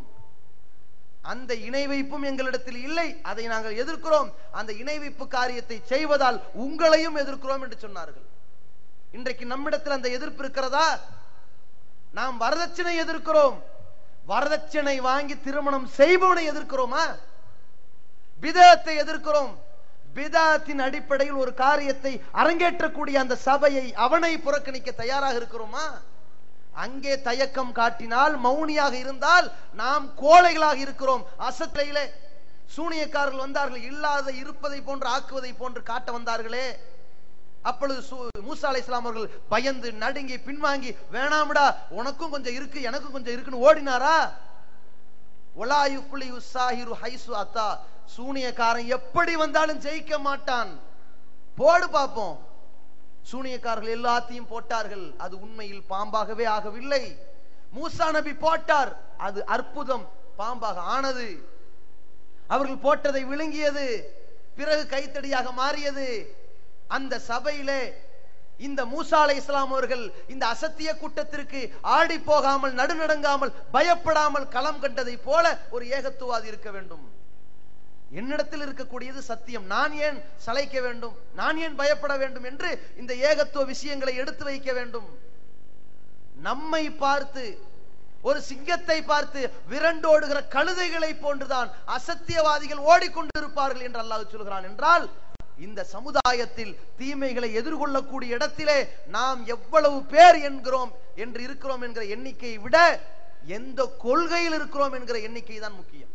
அந்த இணை வைப்பும் எங்களிடத்தில் இல்லை, அதை நாங்கள் எதிர்க்கிறோம். அந்த இணை வைப்பு காரியத்தை செய்வதால் உங்களையும் எதிர்க்கிறோம் என்று சொன்னார்கள். இன்றைக்கு நம்மிடத்தில் அந்த எதிர்ப்பு இருக்கிறதா? நாம் வரதட்சணை எதிர்க்கிறோம். வரதட்சணை வாங்கி திருமணம் செய்பவனை எதிர்க்கிறோமா? பிதஅத்தை எதிர்க்கிறோம். பிதஅத்தின் அடிப்படையில் ஒரு காரியத்தை அரங்கேற்றக்கூடிய அந்த சபையை, அவனை புறக்கணிக்க தயாராக இருக்கிறோமா? அங்கே தயக்கம் காட்டினால், மௌனியாக இருந்தால் நாம் கோழைகளாக இருக்கிறோம். அசத்திலே சூனியக்காரர்கள் வந்தார்கள், இல்லாத இருப்பதை போன்று ஆக்குவதை போன்று காட்ட வந்தார்களே. அப்பொழுது மூசா அலைஹிஸ்ஸலாம் அவர்கள் பயந்து நடுங்கி பின்வாங்கி, வேணாம்டா, உனக்கும் கொஞ்சம் இருக்கு எனக்கும் கொஞ்சம் இருக்குன்னு ஓடினாரா? வலா யுஃப்லிஹு ஸாஹிரு ஹைசு அத்தா. சூனியக்காரன் எப்படி வந்தாலும் ஜெயிக்க மாட்டான். போடு பாப்போம். சூனியக்காரர்கள் எல்லாத்தையும் போட்டார்கள். அது உண்மையில் பாம்பாகவே ஆகவில்லை. மூசா நபி போட்டார், அது அற்புதம், பாம்பாக ஆனது. அவர்கள் போட்டதை விழுங்கியது, பிறகு கைத்தடியாக மாறியது. அந்த சபையிலே இந்த மூசா அலைஹிஸ்ஸலாம் அவர்கள் இந்த அசத்திய கூட்டத்திற்கு ஆடி போகாமல், நடுநடுங்காமல், பயப்படாமல் களம் கண்டதை போல ஒரு ஏகத்துவாதி இருக்க வேண்டும். என்னிடத்தில் இருக்கக்கூடியது சத்தியம், நான் ஏன் சளைக்க வேண்டும், நான் ஏன் பயப்பட வேண்டும் என்று இந்த ஏகத்துவ விஷயங்களை எடுத்து வைக்க வேண்டும். நம்மை பார்த்து, ஒரு சிங்கத்தை பார்த்து விரண்டோடுகிற கழுதைகளை போன்றுதான் அசத்தியவாதிகள் ஓடிக்கொண்டிருப்பார்கள் என்று அல்லாஹ் சொல்கிறான். என்றால் இந்த சமுதாயத்தில் தீமைகளை எதிர்கொள்ளக்கூடிய இடத்திலே நாம் எவ்வளவு பேர் என்று இருக்கிறோம் என்கிற எண்ணிக்கையை விட எந்த கொள்கையில் இருக்கிறோம் என்கிற எண்ணிக்கை தான் முக்கியம்.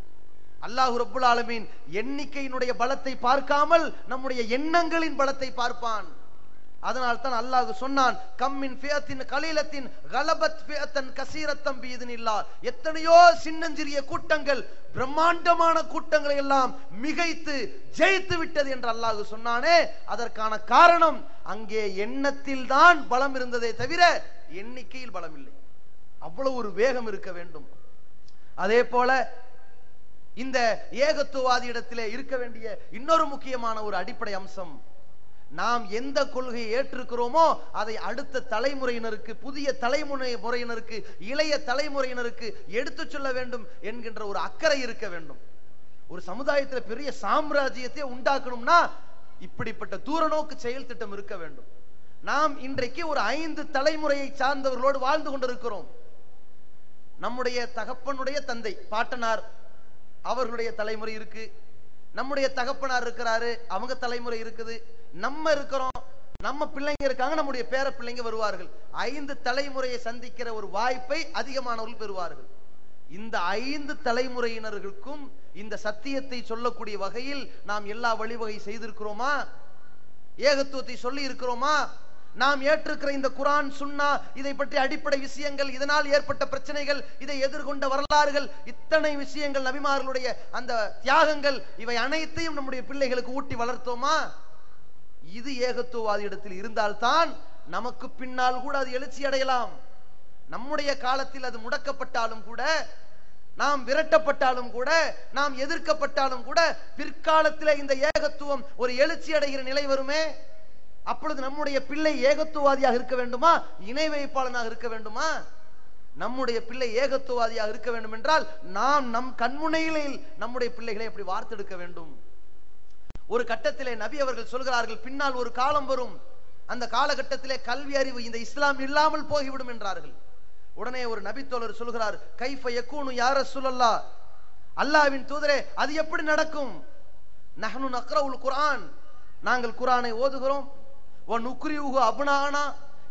அல்லாஹ் ரப்புல் ஆலமீன் எண்ணிக்கையினுடைய பலத்தை பார்க்காமல் நம்முடைய எண்ணங்களின் பலத்தை பார்ப்பான். அதனால் தான் அல்லாஹ் சொன்னான், கம்மின் ஃபியத்தின் கலீலத்தின் கலபத் ஃபியத்தன் கஸீரத்தம் பிஇذنில்லாஹ். எத்தனையோ சின்னஞ்சிறிய கூட்டங்கள் பிரம்மாண்டமான கூட்டங்களை எல்லாம் மிகைத்து ஜெயித்து விட்டது என்று அல்லாஹ் சொன்னானே, அதற்கான காரணம் அங்கே எண்ணத்தில் தான் பலம் இருந்ததே தவிர எண்ணிக்கையில் பலம் இல்லை. அவ்வளவு ஒரு வேகம் இருக்க வேண்டும். அதே போல இந்த ஏகத்துவாதி இடத்திலே இருக்க வேண்டிய இன்னொரு முக்கியமான ஒரு அடிப்படை அம்சம், நாம் எந்த கொள்கையை ஏற்றிருக்கிறோமோ அதை அடுத்த தலைமுறையினருக்கு, புதிய தலைமுறையினருக்கு, இளைய தலைமுறையினருக்கு எடுத்து சொல்ல வேண்டும் என்கின்ற ஒரு அக்கறை இருக்க வேண்டும். ஒரு சமுதாயத்தில் பெரிய சாம்ராஜ்யத்தை உண்டாக்கணும்னா இப்படிப்பட்ட தூரநோக்கு செயல் திட்டம் இருக்க வேண்டும். நாம் இன்றைக்கு ஒரு 5 தலைமுறையை சார்ந்தவர்களோடு வாழ்ந்து கொண்டிருக்கிறோம். நம்முடைய தகப்பனுடைய தந்தை பாட்டனார் அவர்களுடைய தலைமுறை இருக்கு, நம்முடைய தகப்பனார் இருக்கிறாரு, அவங்க தலைமுறை இருக்குது, நம்ம இருக்கிறோம், நம்ம பிள்ளைங்க இருக்காங்க, நம்முடைய பேர பிள்ளைங்க வருவார்கள். 5 தலைமுறையை சந்திக்கிற ஒரு வாய்ப்பை அதிகமானவர்கள் பெறுவார்கள். இந்த 5 தலைமுறையினர்களுக்கும் இந்த சத்தியத்தை சொல்லக்கூடிய வகையில் நாம் எல்லா வழிவகை செய்திருக்கிறோமா? ஏகத்துவத்தை சொல்லி இருக்கிறோமா? நாம் ஏற்றிருக்கிற இந்த குர்ஆன், சுன்னா, இதை பற்றி அடிப்படை விஷயங்கள், இதனால் ஏற்பட்ட பிரச்சனைகள், இதை எதிர்கொண்ட வரலாறுகள், இத்தனை விஷயங்கள், நபிமார்களுடைய அந்த தியாகங்கள், இவை அனைத்தையும் நம்முடைய பிள்ளைகளுக்கு ஊட்டி வளர்த்தோமா? இது ஏகத்துவவாதி இடத்தில் இருந்தால்தான் நமக்கு பின்னால் கூட அது எழுச்சி அடையலாம். நம்முடைய காலத்தில் அது முடக்கப்பட்டாலும் கூட நாம் விரட்டப்பட்டாலும் கூட, நாம் எதிர்க்கப்பட்டாலும் கூட, பிற்காலத்திலே இந்த ஏகத்துவம் ஒரு எழுச்சி அடைகிற நிலை வருமே. அப்பொழுது நம்முடைய பிள்ளை ஏகத்துவவாதியாக இருக்க வேண்டுமா, இணை வைப்பாளனாக இருக்க வேண்டுமா? நம்முடைய பிள்ளை ஏகத்துவவாதியாக இருக்க வேண்டும் என்றால் நாம் நம் கண்முனையிலே நம்முடைய பிள்ளைகளை எப்படி வார்த்தெடுக்க வேண்டும். ஒரு கட்டத்திலே நபி அவர்கள் சொல்கிறார்கள், பின்னால் ஒரு காலம் வரும், அந்த காலகட்டத்திலே கல்வி அறிவு இந்த இஸ்லாம் இல்லாமல் போய்விடும் என்றார்கள். உடனே ஒரு நபி தோழர் சொல்கிறார், கைஃப யகூனு யா ரசூலல்லாஹ், அல்லாஹ்வின் தூதரே அது எப்படி நடக்கும்? நஹ்னு நக்ரவுல் குர்ஆன், நாங்கள் குர்ஆனை ஓதுகிறோம், வ நுக்ரியுஹு அப்னானா,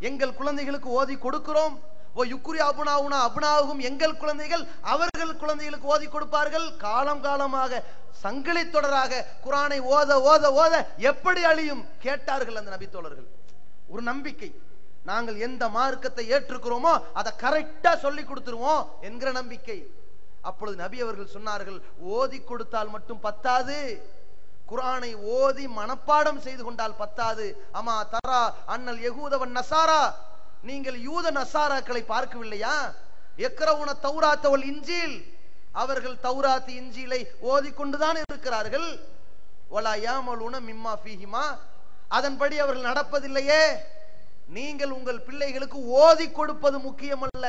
எங்கள் குழந்தைகளுக்கு ஓதி கொடுக்கிறோம், வ யுக்ரி அப்னாவுனா அப்னாவுஹும், எங்கள் குழந்தைகள் அவர்கள் குழந்தைகளுக்கு ஓதி கொடுப்பார்கள். காலம் காலமாக சங்கிலி தொடராக குர்ஆனை ஓத ஓத ஓத எப்படி அழியும் கேட்டார்கள் அந்த நபி தோழர்கள். ஒரு நம்பிக்கை, நாங்கள் எந்த மார்க்கத்தை ஏற்றுக்கிறோமோ அதை கரெக்டா சொல்லி கொடுத்துருவோம் என்கிற நம்பிக்கை. அப்பொழுது நபி அவர்கள் சொன்னார்கள், ஓதி கொடுத்தால் மட்டும் பத்தாது, குர்ஆனை ஓதி மனப்பாடம் செய்து கொண்டால் பத்தாது. அமா தரா அன்னல் யகூதவன் நசாரா, நீங்கள் யூத நசாராக்களை பார்க்கவில்லையா? எக்ரவுன தௌராத் வல் இன்ஜீல், அவர்கள் தௌராத் இன்ஜீலை ஓதிக்கொண்டுதான் இருக்கிறார்கள். வலா யாமலுன மிம்மா ஃபீஹிமா, அதன்படி அவர்கள் நடப்பதில்லையே. நீங்கள் உங்கள் பிள்ளைகளுக்கு ஓதி கொடுப்பது முக்கியமல்ல,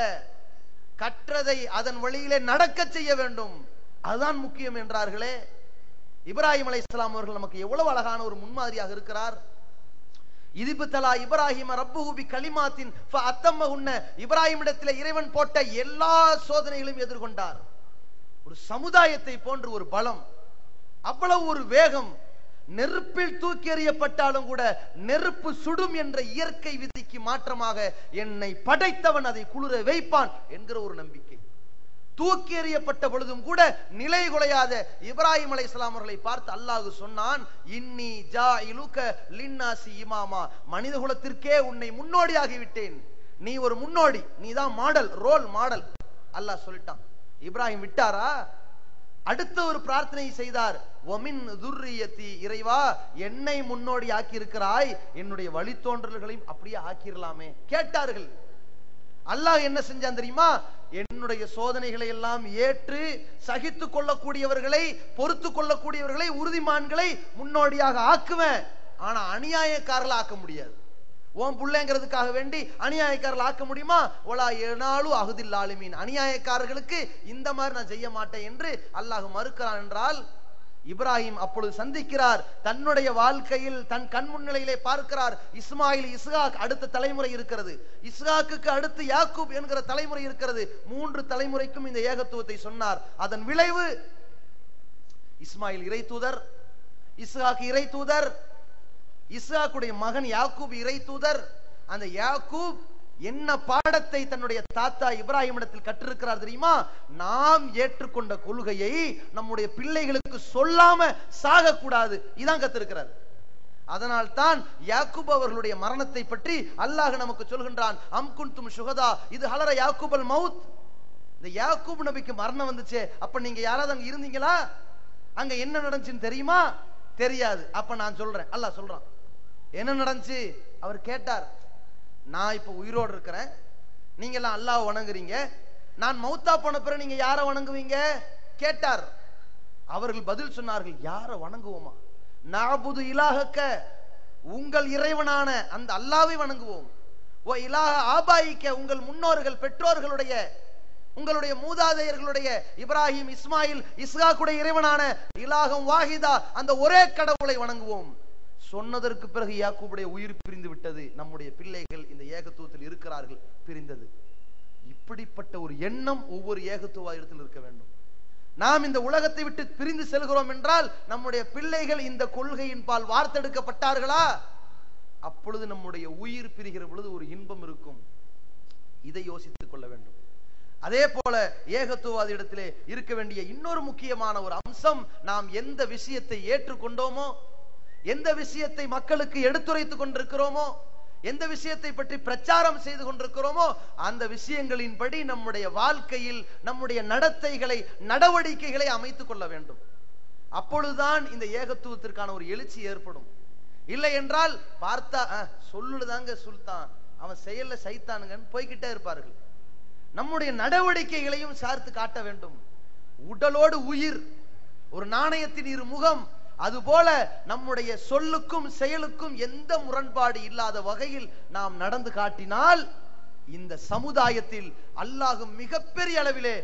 கற்றதை அதன் வழியிலே நடக்க செய்ய வேண்டும், அதுதான் முக்கியம் என்றார்களே. இப்ராஹிம் அலைஹிஸ்ஸலாம் அவர்கள் நமக்கு எவ்வளவு அழகான ஒரு முன்மாதிரியாக இருக்கிறார். இதிபுத்தலா இப்ராஹிம ரப்புஹு பி கலிமாத்தின் ஃபஅத்தம்மஹுன்ன, இப்ராஹிமிடத்திலே இறைவன் போட்ட எல்லா சோதனைகளையும் எதிர்கொண்டார். ஒரு சமுதாயத்தை போன்று ஒரு பலம், அவ்வளவு ஒரு வேகம். நெருப்பில் தூக்கி எறியப்பட்டாலும் கூட நெருப்பு சுடும் என்ற இயற்கை விதிக்கு மாற்றமாக என்னை படைத்தவன் அதை குளிர வைப்பான் என்கிற ஒரு நம்பிக்கை. தூக்கி எறியப்பட்ட பொழுதும் கூட நிலை குலையாத இப்ராஹிம் அலைஹிஸ்ஸலாம் அவர்களை பார்த்து அல்லாஹ் சொன்னான், இன்னி ஜாயிலுக லின்னாசி இமாமா, மனித குலத்திற்கே உன்னை முன்னோடியாகி விட்டேன், நீ ஒரு முன்னோடி, நீ தான் மாடல், ரோல் மாடல். அல்லாஹ் சொல்லிட்டான். இப்ராஹிம் விட்டாரா? அடுத்த ஒரு பிரார்த்தனை செய்தார், ஒமின் துர்ரியத்தி, இறைவா என்னை முன்னோடி ஆக்கி இருக்கிறாய், என்னுடைய வழித்தோன்றல்களையும் அப்படியே ஆக்கிரலாமே கேட்டார்கள். அல்லாஹ் என்ன செஞ்சான் தெரியுமா? என்னுடைய சோதனைகளை எல்லாம் ஏற்று சகித்து கொள்ளக்கூடியவர்களை, பொறுத்து கொள்ளக்கூடியவர்களை, உறுதிமான்களை முன்னோடியாக ஆக்குவேன். ஆனா அநியாயக்காரர்கள் ஆக்க முடியாது. ஓம் புள்ளைங்கிறதுக்காக வேண்டி அநியாயக்காரர்கள் ஆக்க முடியுமா? ஒலா ஏனாலு அகுதில் ஆலிமீன், அநியாயக்காரர்களுக்கு இந்த மாதிரி நான் செய்ய மாட்டேன் என்று அல்லாஹ் மறுக்கிறான் என்றால், இப்ராஹிம் அப்பொழுது சந்திக்கிறார், தன்னுடைய வாழ்க்கையில் தன் கண் முன்னிலையிலே பார்க்கிறார், இஸ்மாயில் இஸ்ஹாக் அடுத்த தலைமுறை இருக்கிறது, இஸ்ஹாக்குக்கு அடுத்து யாக்கூப் என்கிற தலைமுறை இருக்கிறது. 3 தலைமுறைக்கும் இந்த ஏகத்துவத்தை சொன்னார். அதன் விளைவு இஸ்மாயில் இறை தூதர், இஸ்ஹாக் இறை தூதர், இஸ்ஹாக்குடைய மகன் யாக்கூப் இறை தூதர். அந்த யாக்கூப் என்ன பாடத்தை தன்னுடைய தாத்தா இப்ராஹிம் இடத்தில் கற்றிருக்கிறார் தெரியுமா? நாம் ஏற்றுக்கொண்ட கொள்கையை நம்முடைய பிள்ளைகளுக்கு சொல்லாம சாகக்கூடாது, இதான் கத்திருக்கிறார். அதனால் தான் யாக்கூப் அவர்களுடைய மரணத்தை பற்றி அல்லாஹ் நமக்கு சொல்கின்றான், அம் குன்தும் ஷுஹதா இது ஹலர யாக்கூபல் மவுத். இந்த யாக்கூப் நபிக்கு மரணம் வந்துச்சே, அப்ப நீங்க யாராவது அங்க இருந்தீங்களா? அங்க என்ன நடந்துச்சுன்னு தெரியுமா? தெரியாது. அப்ப நான் சொல்றேன், அல்லாஹ் சொல்றான் என்ன நடந்துச்சு. அவர் கேட்டார், நான் இப்ப உயிரோடு இருக்கிறேன், நீங்க எல்லாம் அல்லாஹ் வணங்குறீங்க, நான் மௌத்தா போன பிறகு நீங்க யாரை வணங்குவீங்க கேட்டார். அவர்கள் பதில் சொன்னார்கள், யாரை வணங்குவோமா? நஅபுது இலாஹக்க, உங்கள் இறைவனான அந்த அல்லாஹ்வை வணங்குவோம். ஓ இலாஹ ஆபாயிக்க, உங்கள் முன்னோர்கள் பெற்றோர்களுடைய உங்களுடைய மூதாதையர்களுடைய இப்ராஹிம் இஸ்மாயில் இஸ்ஹாக்குடைய இறைவனான இலாஹம் வாஹிதா, அந்த ஒரே கடவுளை வணங்குவோம். சொன்னதற்கு பிறகு யாக்கூபுடைய உயிர் பிரிந்து விட்டது. நம்முடைய பிள்ளைகள் இந்த ஏகத்துவத்தில் இருக்கிறார்கள், பிரிந்தது. இப்படிப்பட்ட ஒரு எண்ணம் ஒவ்வொரு ஏகத்துவத்தில் இருக்க வேண்டும். நாம் இந்த உலகத்தை விட்டு பிரிந்து செல்கிறோம் என்றால் நம்முடைய பிள்ளைகள் இந்த கொள்கையின் பால் வார்த்தெடுக்கப்பட்டார்களா? அப்பொழுது நம்முடைய உயிர் பிரிகிற பொழுது ஒரு இன்பம் இருக்கும். இதை யோசித்துக் கொள்ள வேண்டும். அதே போல ஏகத்துவவாதி இடத்திலே இருக்க வேண்டிய இன்னொரு முக்கியமான ஒரு அம்சம், நாம் எந்த விஷயத்தை ஏற்றுக்கொண்டோமோ, எந்த விஷயத்தை மக்களுக்கு எடுத்துரைத்துக் கொண்டிருக்கிறோமோ, எந்த விஷயத்தை பற்றி பிரச்சாரம் செய்து கொண்டிருக்கிறோமோ, அந்த விஷயங்களின்படி நம்முடைய வாழ்க்கையில் நம்முடைய நடத்தைகளை, நடவடிக்கைகளை அமைத்துக் கொள்ள வேண்டும். அப்பொழுதுதான் இந்த ஏகத்துவத்திற்கான ஒரு எழுச்சி ஏற்படும். இல்லை என்றால் பார்த்தா சொல்லுதாங்க சுல்தான், அவன் செயல்ல சைத்தானுங்கன்னு போய்கிட்டே இருப்பார்கள். நம்முடைய நடவடிக்கைகளையும் சார்த்து காட்ட வேண்டும். உடலோடு உயிர், ஒரு நாணயத்தின் இரு முகம். அதுபோல நம்முடைய சொல்லுக்கும் செயலுக்கும் எந்த முரண்பாடு இல்லாத வகையில் நாம் நடந்து காட்டினால் இந்த சமுதாயத்தில் அல்லாஹ் மிகப்பெரிய அளவிலே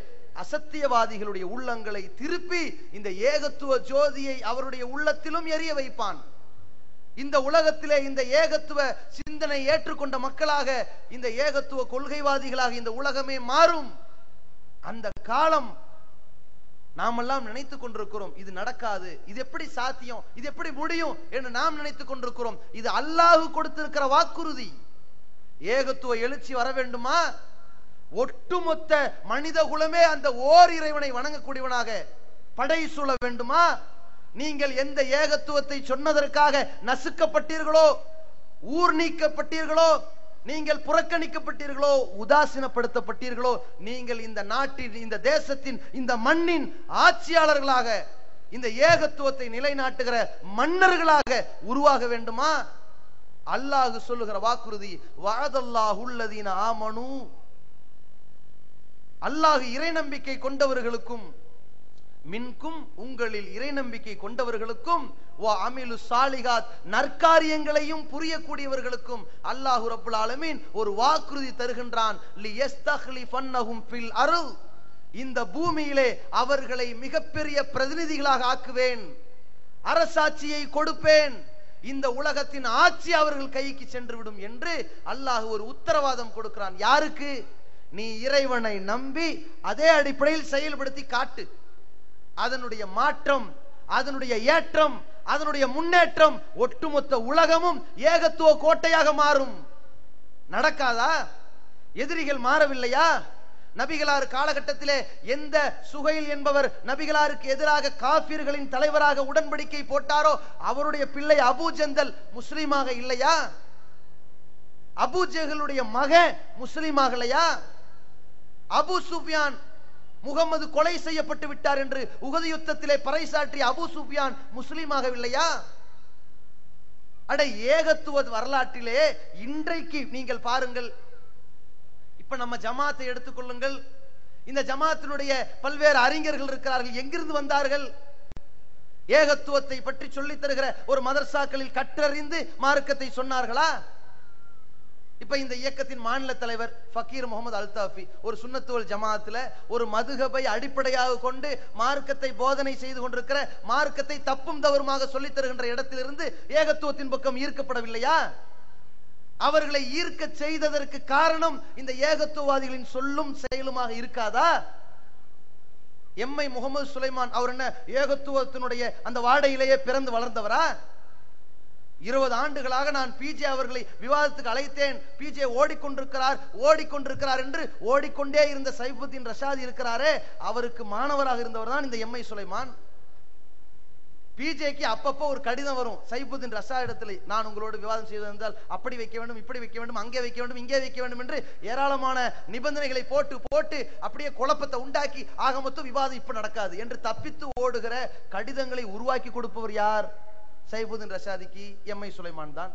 அசத்தியவாதிகளுடைய உள்ளங்களை திருப்பி இந்த ஏகத்துவ ஜோதியை அவருடைய உள்ளத்திலும் எரிய வைப்பான். இந்த உலகத்திலே இந்த ஏகத்துவ சிந்தனை ஏற்றுக்கொண்ட மக்களாக, இந்த ஏகத்துவ கொள்கைவாதிகளாக இந்த உலகமே மாறும். அந்த காலம் நாமெல்லாம் நினைத்துக் கொண்டிருக்கிறோம், இது நடக்காது, இது எப்படி சாத்தியம், இது எப்படி முடியும் என்று நாம் நினைத்துக் கொண்டிருக்கிறோம். இது அல்லாஹ் கொடுத்திருக்கிற வாக்குறுதி. ஏகத்துவ எழுச்சி வர வேண்டுமா? ஒட்டுமொத்த மனித குலமே அந்த ஓர் இறைவனை வணங்கக்கூடியவனாக படை சூழ வேண்டுமா? நீங்கள் எந்த ஏகத்துவத்தை சொன்னதற்காக நசுக்கப்பட்டீர்களோ, ஊர் நீக்கப்பட்டீர்களோ, நீங்கள் புறக்கணிக்கப்பட்டீர்களோ, உதாசீனப்படுத்தப்பட்டீர்களோ, நீங்கள் இந்த நாட்டின், இந்த தேசத்தின், இந்த மண்ணின் ஆட்சியாளர்களாக, இந்த ஏகத்துவத்தை நிலைநாட்டுகிற மன்னர்களாக உருவாக வேண்டுமா? அல்லாஹ் சொல்லுகிற வாக்குறுதி, வஅதல்லாஹுல்லதீன ஆமனு, அல்லாஹ் இறை நம்பிக்கை கொண்டவர்களுக்கும், மின்கும் உங்களில் இறை நம்பிக்கை கொண்டவர்களுக்கும், வஅமிலு ஸாலிஹாத் நற்காரியங்களையும் புரியக்கூடியவர்களுக்கும் அல்லாஹ் ரப்பல் ஆலமீன் ஒரு வாக்குறுதி தருகின்றான். லியஸ்தக்லிஃபன்னஹும் ஃபில் அர்ள், இந்த பூமியிலே அவர்களை மிகப்பெரிய பிரதிநிதிகளாக ஆக்குவேன், அரசாட்சியை கொடுப்பேன், இந்த உலகத்தின் ஆட்சி அவர்கள் கைக்கு சென்று விடும் என்று அல்லாஹ் ஒரு உத்தரவாதம் கொடுக்கிறான். யாருக்கு? நீ இறைவனை நம்பி அதே அடிப்படையில் செயல்படுத்தி காட்டு. அதனுடைய மாற்றம், அதனுடைய ஏற்றம், அதனுடைய முன்னேற்றம், ஒட்டுமொத்த உலகமும் ஏகத்துவ கோட்டையாக மாறும். நடக்காதா? எதிரிகள் மாறவில்லையா? நபிகளார் காலகட்டத்திலே எந்த சுகைல் என்பவர் நபிகளாருக்கு எதிராக காபிர்களின் தலைவராக உடன்படிக்கை போட்டாரோ அவருடைய பிள்ளை அபூ ஜந்தல் முஸ்லீமாக இல்லையா? அபூ ஜஹலுடைய மகன் முஸ்லீமாகலையா? அபூ சுஃபியான் முகமது கொலை செய்யப்பட்டு விட்டார் என்று உஹது யுத்தத்திலே பறைசாற்றிய அபூ சுஃபியான் முஸ்லீமாகவில்லையா? அட, ஏகத்துவ வரலாற்றிலே இன்றைக்கு நீங்கள் பாருங்கள். இப்ப நம்ம ஜமாத்தை எடுத்துக்கொள்ளுங்கள். இந்த ஜமாத்தினுடைய பல்வேறு அறிஞர்கள் இருக்கிறார்கள். எங்கிருந்து வந்தார்கள்? ஏகத்துவத்தை பற்றி சொல்லித் தருகிற ஒரு மதரசாக்களில் கற்றறிந்து மார்க்கத்தை சொன்னார்களா? இப்ப இந்த இயக்கத்தின் மாநில தலைவர் ஃபக்கீர் முகமது அல்தாஃபி ஒரு சுன்னத்துவல் ஜமாத்துல ஒரு மதுஹபை அடிப்படையாக கொண்டு மார்க்கத்தை போதனை செய்து கொண்டிருக்கிற, மார்க்கத்தை தப்பும் தவறுமாக சொல்லித் தருகின்ற இடத்திலிருந்து ஏகத்துவத்தின் பக்கம் ஈர்க்கப்படவில்லையா? அவர்களை ஈர்க்க செய்ததற்கு காரணம் இந்த ஏகத்துவவாதிகளின் சொல்லும் செயலுமாக இருக்காதா? எம்ஐ முகமது சுலைமான் அவர் என்ன ஏகத்துவத்தினுடைய அந்த வாடையிலேயே பிறந்து வளர்ந்தவரா? 20 ஆண்டுகளாக நான் பிஜே அவர்களை விவாதத்துக்கு அழைத்தேன். பிஜே ஓடிக்கொண்டிருக்கிறார் என்று ஓடிக்கொண்டே இருந்த சைஃபுத்தீன் ரஷாதி இருக்கிறாரே, அவருக்கு மாணவராக இருந்தவர் தான் இந்த எம்ஐ சுலைமான். பிஜேக்கு அப்பப்போ ஒரு கடிதம் வரும் சைஃபுத்தீன் ரஷா இடத்துல, நான் உங்களோடு விவாதம் செய்திருந்தால் அப்படி வைக்க வேண்டும், இப்படி வைக்க வேண்டும், அங்கே வைக்க வேண்டும், இங்கே வைக்க வேண்டும் என்று ஏராளமான நிபந்தனைகளை போட்டு போட்டு அப்படியே குழப்பத்தை உண்டாக்கி ஆக மொத்தம் விவாதம் இப்ப நடக்காது என்று தப்பித்து ஓடுகிற கடிதங்களை உருவாக்கி கொடுப்பவர் யார்? சைஃபுத்தீன் ரஷாதிக்கு எம்ஐ சுலைமான் தான்.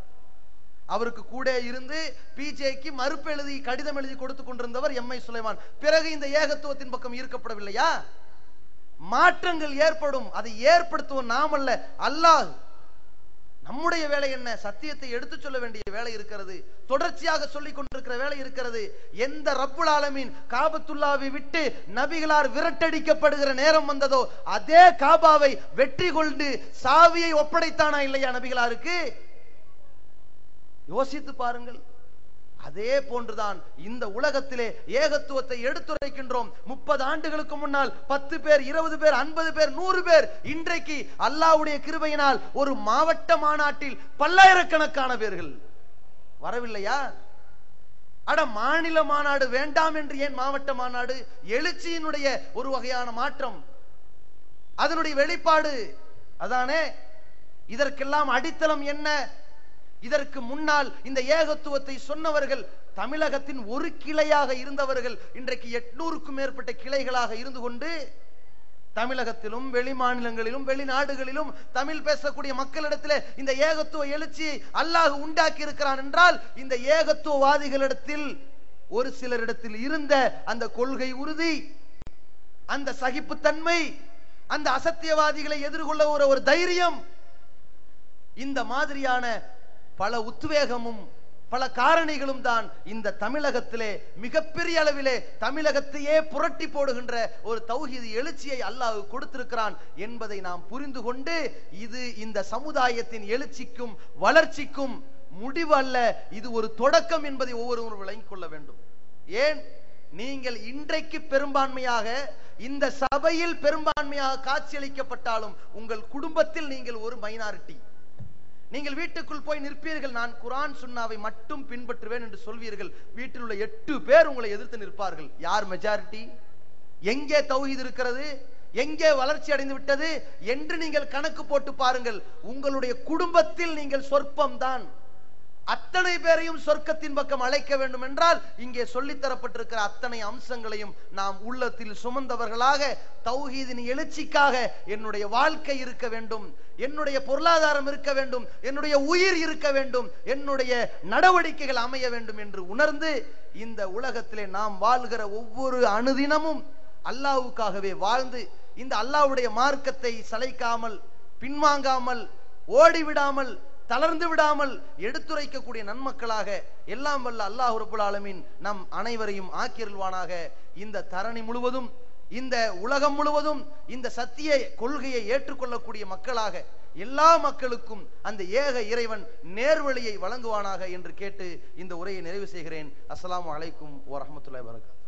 அவருக்கு கூட இருந்து பிஜேக்கு மறுப்பு எழுதி கடிதம் எழுதி கொடுத்து கொண்டிருந்தவர் எம்ஐ சுலைமான். பிறகு இந்த ஏகத்துவத்தின் பக்கம் ஈர்க்கப்படவில்லையா? மாற்றங்கள் ஏற்படும். அதை ஏற்படுத்துவோம் நாம் அல்ல, அல்லாஹ். நம்முடைய வேலை என்ன? சத்தியத்தை எடுத்து சொல்ல வேண்டிய வேலை இருக்கிறது, தொடர்ச்சியாக சொல்லிக் கொண்டிருக்கிற வேலை இருக்கிறது. எந்த ரப்புல் ஆலமீன் காபத்துல்லாவை விட்டு நபிகளார் விரட்டடிக்கப்படுகிற நேரம் வந்ததோ அதே காபாவை வெற்றி கொண்டு சாவியை ஒப்படைத்தானா இல்லையா நபிகளாருக்கு? யோசித்து பாருங்கள். அதே போன்றுதான் இந்த உலகத்திலே ஏகத்துவத்தை எடுத்துரைக்கின்றோம். 30 ஆண்டுகளுக்கு முன்னால் 10 பேர், 20 பேர், 50 பேர், 100 பேர். இன்றைக்கு அல்லாஹ்வுடைய கிருபையினால் ஒரு மாவட்ட மாநாட்டில் பல்லாயிரக்கணக்கான பேர்கள் வரவில்லையா? அட, மாநில மாநாடு வேண்டாம் என்று ஏன் மாவட்ட மாநாடு? எழுச்சியினுடைய ஒரு வகையான மாற்றம், அதனுடைய வெளிப்பாடு அதானே. இதற்கெல்லாம் அடித்தளம் என்ன? இதற்கு முன்னால் இந்த ஏகத்துவத்தை சொன்னவர்கள் தமிழகத்தின் ஒரு கிளையாக இருந்தவர்கள் இன்றைக்கு 800க்கும் மேற்பட்ட கிளைகளாக இருந்து கொண்டு தமிழகத்திலும் வெளி மாநிலங்களிலும் வெளிநாடுகளிலும் தமிழ் பேசக்கூடிய மக்களிடத்தில் இந்த ஏகத்துவ எழுச்சியை அல்லாஹ் உண்டாக்கி இருக்கிறான் என்றால் இந்த ஏகத்துவவாதிகளிடத்தில் ஒரு சிலரிடத்தில் இருந்த அந்த கொள்கை உறுதி, அந்த சகிப்புத்தன்மை, அந்த அசத்தியவாதிகளை எதிர்கொள்ள ஒரு தைரியம், இந்த மாதிரியான பல உத்வேகமும் பல காரணிகளும் தான் இந்த தமிழகத்திலே மிகப்பெரிய அளவிலே தமிழகத்தையே புரட்டி போடுகின்ற ஒரு தௌஹீத் எழுச்சியை அல்லாஹ் கொடுத்திருக்கிறான் என்பதை நாம் புரிந்து கொண்டு, இது இந்த சமுதாயத்தின் எழுச்சிக்கும் வளர்ச்சிக்கும் முடிவு அல்ல, இது ஒரு தொடக்கம் என்பதை ஒவ்வொருவரும் விளங்கிக் கொள்ள வேண்டும். ஏன், நீங்கள் இன்றைக்கு பெரும்பான்மையாக இந்த சபையில் பெரும்பான்மையாக காட்சியளிக்கப்பட்டாலும் உங்கள் குடும்பத்தில் நீங்கள் ஒரு மைனாரிட்டி. நீங்கள் வீட்டுக்குள் போய் நிற்பீர்கள், நான் குர்ஆன் சுன்னாவை மட்டும் பின்பற்றுவேன் என்று சொல்வீர்கள். வீட்டில் உள்ள 8 பேர் உங்களை எதிர்த்து நிற்பார்கள். யார் மெஜாரிட்டி? எங்கே தௌஹீத் இருக்கிறது, எங்கே வளர்ச்சி அடைந்து விட்டது என்று நீங்கள் கணக்கு போட்டு பாருங்கள். உங்களுடைய குடும்பத்தில் நீங்கள் சொற்பம்தான். அத்தனை பேரையும் சொர்க்கத்தின் பக்கம் அழைக்க வேண்டும் என்றால் இங்கே சொல்லித்தரப்பட்டிருக்கிற அத்தனை அம்சங்களையும் நாம் உள்ளத்தில் சுமந்தவர்களாக, தௌஹீதின் எழுச்சிக்காக என்னுடைய வாழ்க்கை இருக்க வேண்டும், என்னுடைய பொருளாதாரம் இருக்க வேண்டும், என்னுடைய உயிர் இருக்க வேண்டும், என்னுடைய நடவடிக்கைகள் அமைய வேண்டும் என்று உணர்ந்து இந்த உலகத்திலே நாம் வாழ்கிற ஒவ்வொரு அணுதினமும் அல்லாஹ்வுக்காகவே வாழ்ந்து, இந்த அல்லாஹ்வுடைய மார்க்கத்தை சளைக்காமல், பின்வாங்காமல், ஓடிவிடாமல், தளர்ந்து விடாமல் எடுத்துரைக்கக்கூடிய நன்மக்களாக எல்லாம் வல்ல அல்லாஹ் ரப்பல் ஆலமீன் நம் அனைவரையும் ஆக்கியருள்வானாக. இந்த தரணி முழுவதும், இந்த உலகம் முழுவதும் இந்த சத்திய கொள்கையை ஏற்றுக்கொள்ளக்கூடிய மக்களாக எல்லா மக்களுக்கும் அந்த ஏக இறைவன் நேர்வழியை வழங்குவானாக என்று கேட்டு இந்த உரையை நிறைவு செய்கிறேன். அஸ்ஸலாமு அலைக்கும் வரஹ்மத்துல்லாஹி வபரகாத்துஹு.